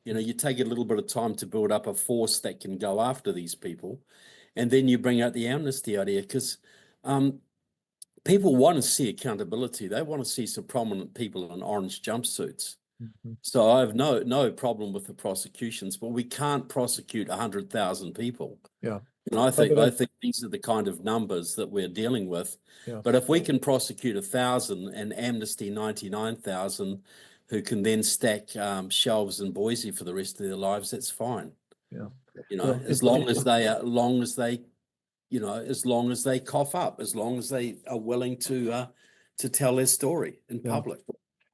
You take a little bit of time to build up a force that can go after these people, and then you bring out the amnesty idea, because people want to see accountability. They want to see some prominent people in orange jumpsuits. Mm-hmm. So I have no problem with the prosecutions, but we can't prosecute 100,000 people. Yeah. And I think these are the kind of numbers that we're dealing with. Yeah. But if we can prosecute 1,000 and amnesty 99,000, who can then stack shelves in Boise for the rest of their lives, that's fine. Yeah. You know, Well, as long as they, you know, as long as they cough up, as long as they are willing to tell their story in public.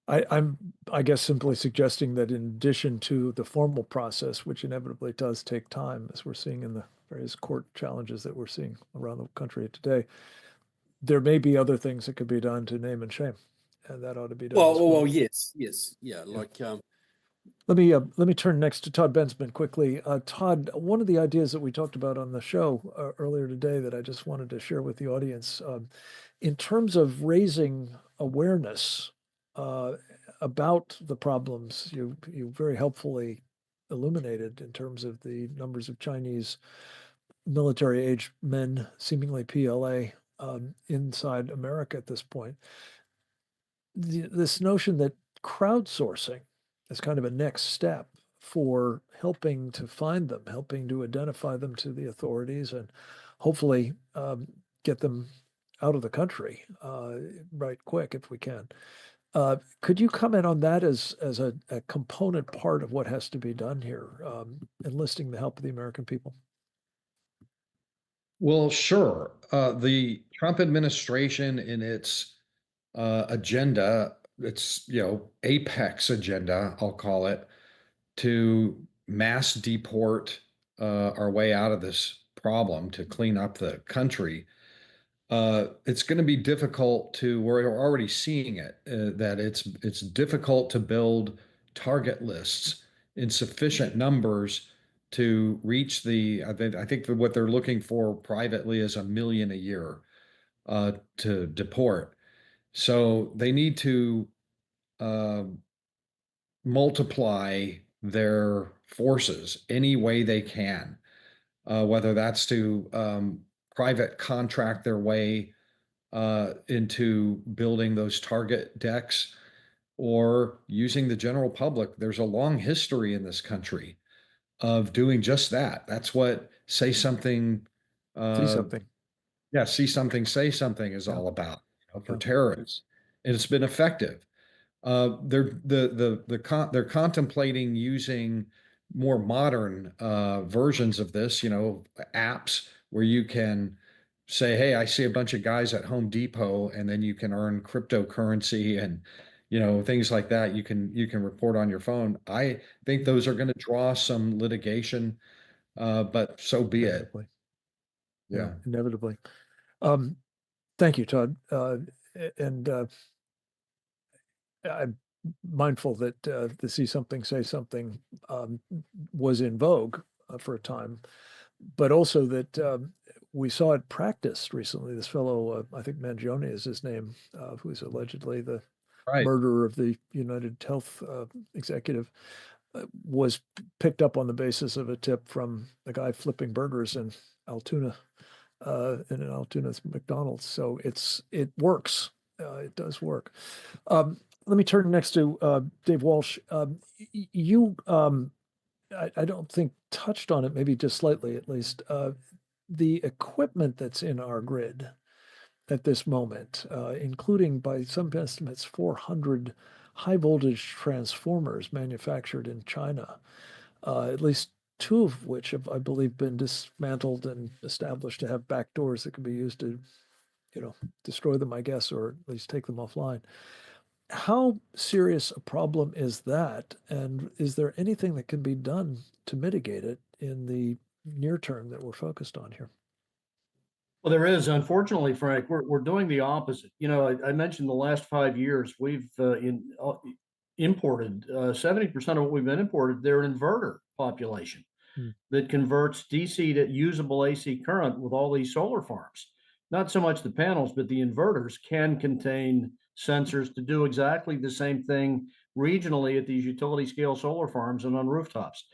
I guess simply suggesting that in addition to the formal process, which inevitably does take time, as we're seeing in the various court challenges that we're seeing around the country today, there may be other things that could be done to name and shame, and that ought to be done as well. Well, yes, yeah. Like, let me turn next to Todd Bensman quickly. Todd, one of the ideas that we talked about on the show earlier today that I just wanted to share with the audience, in terms of raising awareness about the problems you very helpfully illuminated in terms of the numbers of Chinese military-age men, seemingly PLA, inside America at this point. This notion that crowdsourcing is kind of a next step for helping to find them, helping to identify them to the authorities, and hopefully get them out of the country right quick if we can. Could you comment on that as a component part of what has to be done here, enlisting the help of the American people? Well, sure. The Trump administration in its agenda, its apex agenda, I'll call it, to mass deport our way out of this problem, to clean up the country. It's going to be difficult to. We're already seeing it, that it's difficult to build target lists in sufficient numbers to reach the. I think what they're looking for privately is 1 million a year to deport. So they need to multiply their forces any way they can, whether that's to private contract their way into building those target decks or using the general public. There's a long history in this country of doing just that. That's what Say Something. See something. Yeah, See Something, Say Something is all about, for terrorists, and it's been effective. They're contemplating using more modern versions of this, apps where you can say, hey, I see a bunch of guys at Home Depot, and then you can earn cryptocurrency and things like that. You can report on your phone. I think those are going to draw some litigation, but so be it. Yeah, inevitably. Thank you, Todd. And I'm mindful that the See Something, Say Something was in vogue for a time, but also that we saw it practiced recently. This fellow, I think Mangione is his name, who's allegedly the murderer of the United Health executive, was picked up on the basis of a tip from a guy flipping burgers in Altoona, in an Altoona's McDonald's. So it works. It does work. Let me turn next to Dave Walsh. You, I don't think touched on it, maybe just slightly at least. The equipment that's in our grid at this moment, including by some estimates 400 high voltage transformers manufactured in China, at least 2 of which have, I believe, been dismantled and established to have back doors that can be used to, destroy them, I guess, or at least take them offline. How serious a problem is that? And is there anything that can be done to mitigate it in the near term that we're focused on here? Well, there is. Unfortunately, Frank, we're doing the opposite. I mentioned the last 5 years we've imported 70% of what we've been imported. They're an inverter population that converts DC to usable AC current with all these solar farms. Not so much the panels, but the inverters can contain sensors to do exactly the same thing regionally at these utility scale solar farms and on rooftops.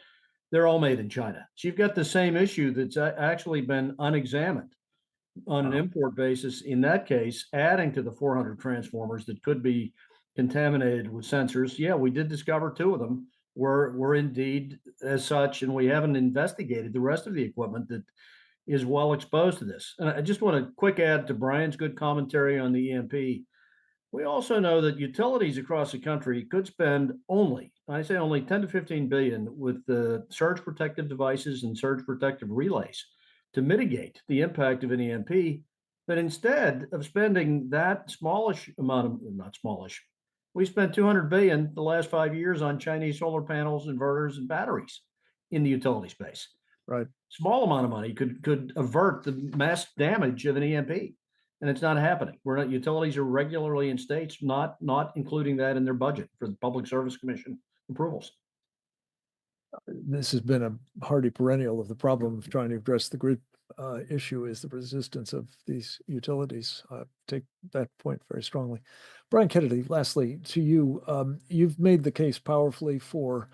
They're all made in China. So you've got the same issue that's actually been unexamined on an import basis. In that case, adding to the 400 transformers that could be contaminated with sensors. Yeah, we did discover 2 of them were indeed as such, and we haven't investigated the rest of the equipment that is well exposed to this. And I just want to quick add to Brian's good commentary on the EMP. We also know that utilities across the country could spend only, I say only 10 to 15 billion with the surge protective devices and surge protective relays to mitigate the impact of an EMP. But instead of spending that smallish amount of, not smallish, we spent 200 billion the last 5 years on Chinese solar panels, inverters, and batteries in the utility space. Right. Small amount of money could avert the mass damage of an EMP. And it's not happening. Utilities are regularly in states not including that in their budget for the Public Service Commission approvals. This has been a hardy perennial of the problem of trying to address the grid issue is the resistance of these utilities. Take that point very strongly. Brian Kennedy, lastly, to you, you've made the case powerfully for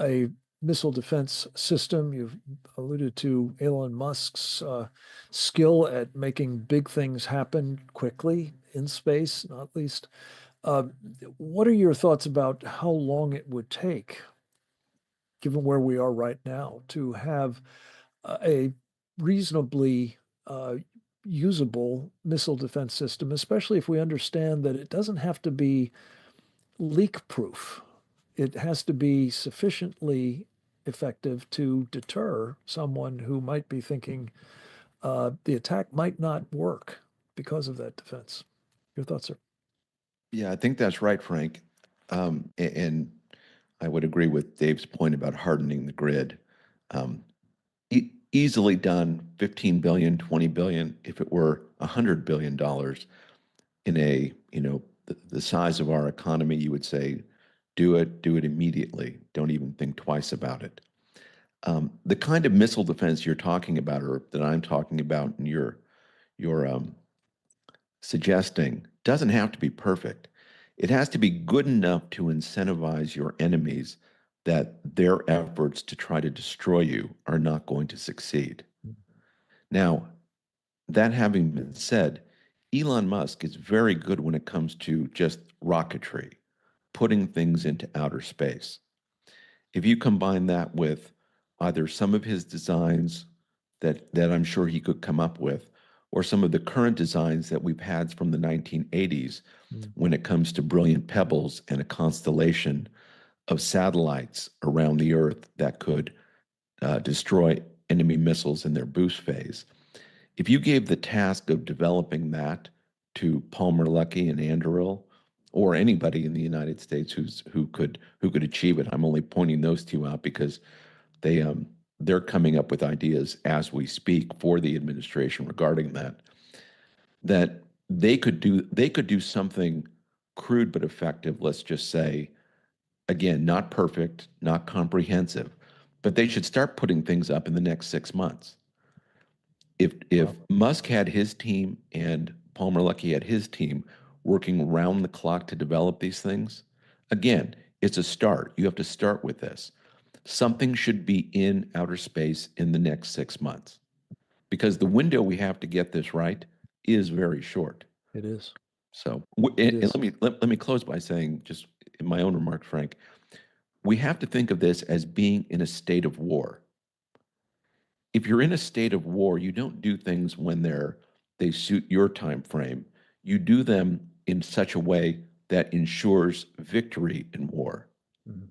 a missile defense system. You've alluded to Elon Musk's skill at making big things happen quickly in space, not least. What are your thoughts about how long it would take, given where we are right now, to have a reasonably usable missile defense system, especially if we understand that it doesn't have to be leak proof. It has to be sufficiently effective to deter someone who might be thinking the attack might not work because of that defense. Your thoughts, sir? Yeah, I think that's right, Frank. And I would agree with Dave's point about hardening the grid. Easily done, 15 billion, 20 billion. If it were $100 billion in a, the size of our economy, you would say, do it immediately. Don't even think twice about it. The kind of missile defense you're talking about, or that I'm talking about, and you're suggesting, doesn't have to be perfect. It has to be good enough to incentivize your enemies that their efforts to try to destroy you are not going to succeed. Now, that having been said, Elon Musk is very good when it comes to just rocketry, putting things into outer space. If you combine that with either some of his designs that I'm sure he could come up with, or some of the current designs that we've had from the 1980s, when it comes to brilliant pebbles and a constellation of satellites around the Earth that could destroy enemy missiles in their boost phase. If you gave the task of developing that to Palmer Luckey and Anduril, or anybody in the United States who could achieve it, I'm only pointing those two out because they're coming up with ideas as we speak for the administration regarding that they could do something crude but effective. Let's just say, again, not perfect, not comprehensive, but they should start putting things up in the next 6 months. If Musk had his team and Palmer Luckey had his team working round the clock to develop these things, again, it's a start. You have to start with this. Something should be in outer space in the next 6 months, because the window we have to get this right is very short. It is. So, and let me close by saying, just in my own remarks, Frank, we have to think of this as being in a state of war. If you're in a state of war, you don't do things when they suit your time frame. You do them in such a way that ensures victory in war. Mhm.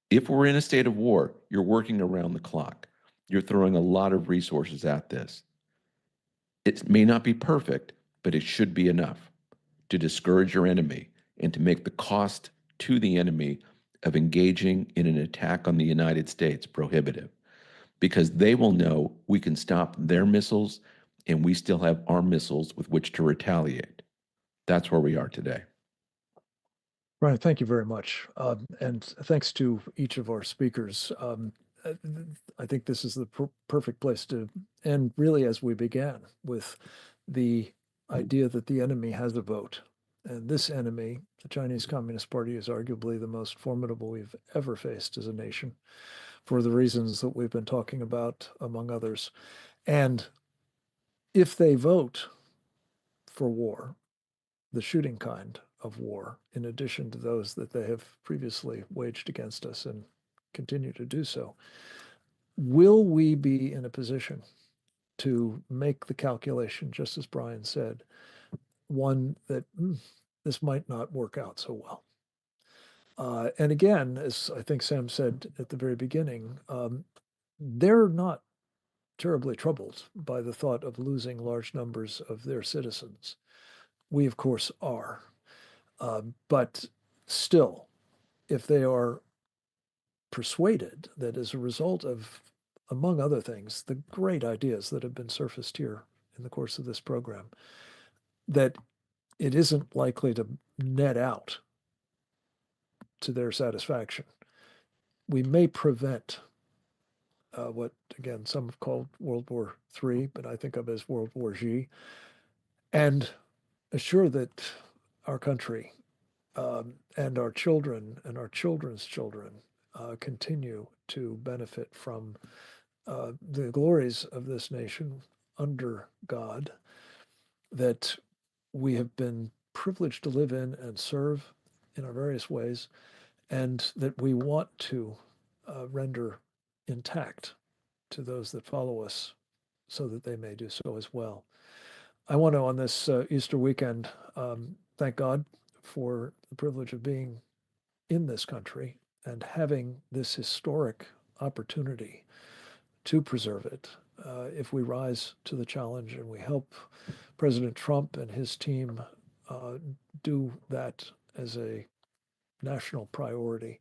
If we're in a state of war, you're working around the clock. You're throwing a lot of resources at this. It may not be perfect, but it should be enough to discourage your enemy and to make the cost to the enemy of engaging in an attack on the United States prohibitive, because they will know we can stop their missiles and we still have our missiles with which to retaliate. That's where we are today. Brian, thank you very much. And thanks to each of our speakers. I think this is the perfect place to end, really, as we began, with the idea that the enemy has a vote. And this enemy, the Chinese Communist Party, is arguably the most formidable we've ever faced as a nation, for the reasons that we've been talking about, among others. And if they vote for war, the shooting kind of war, in addition to those that they have previously waged against us and continue to do so, will we be in a position to make the calculation, just as Brian said, one that this might not work out so well. And again, as I think Sam said at the very beginning, they're not terribly troubled by the thought of losing large numbers of their citizens. We, of course, are. But still, if they are persuaded that as a result of, among other things, the great ideas that have been surfaced here in the course of this program, that it isn't likely to net out to their satisfaction, we may prevent what, again, some have called World War III, but I think of as World War G, and assure that our country and our children and our children's children continue to benefit from the glories of this nation under God that we have been privileged to live in and serve in our various ways, and that we want to render intact to those that follow us so that they may do so as well. I want to, on this Easter weekend, thank God for the privilege of being in this country and having this historic opportunity to preserve it. If we rise to the challenge and we help President Trump and his team do that as a national priority.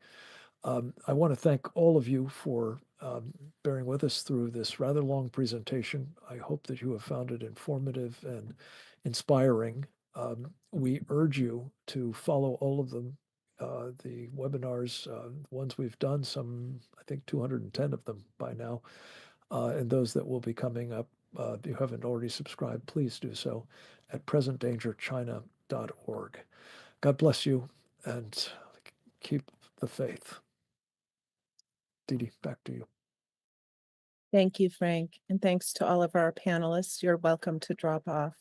I want to thank all of you for bearing with us through this rather long presentation. I hope that you have found it informative and inspiring. We urge you to follow all of them, the webinars, ones we've done, some, I think 210 of them by now, and those that will be coming up. If you haven't already subscribed, please do so at presentdangerchina.org. God bless you and keep the faith. Didi, back to you. Thank you, Frank, and thanks to all of our panelists. You're welcome to drop off.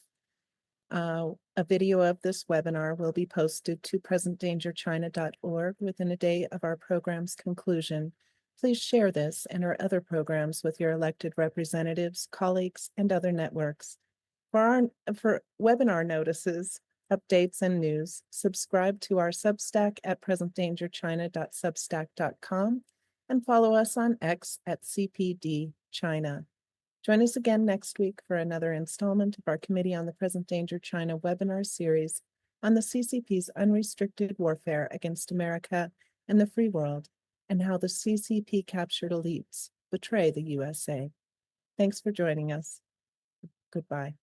A video of this webinar will be posted to presentdangerchina.org within a day of our program's conclusion. Please share this and our other programs with your elected representatives, colleagues, and other networks. For webinar notices, updates, and news, subscribe to our Substack at presentdangerchina.substack.com and follow us on X at CPD China. Join us again next week for another installment of our Committee on the Present Danger China webinar series on the CCP's unrestricted warfare against America and the free world, and how the CCP captured elites betray the USA. Thanks for joining us. Goodbye.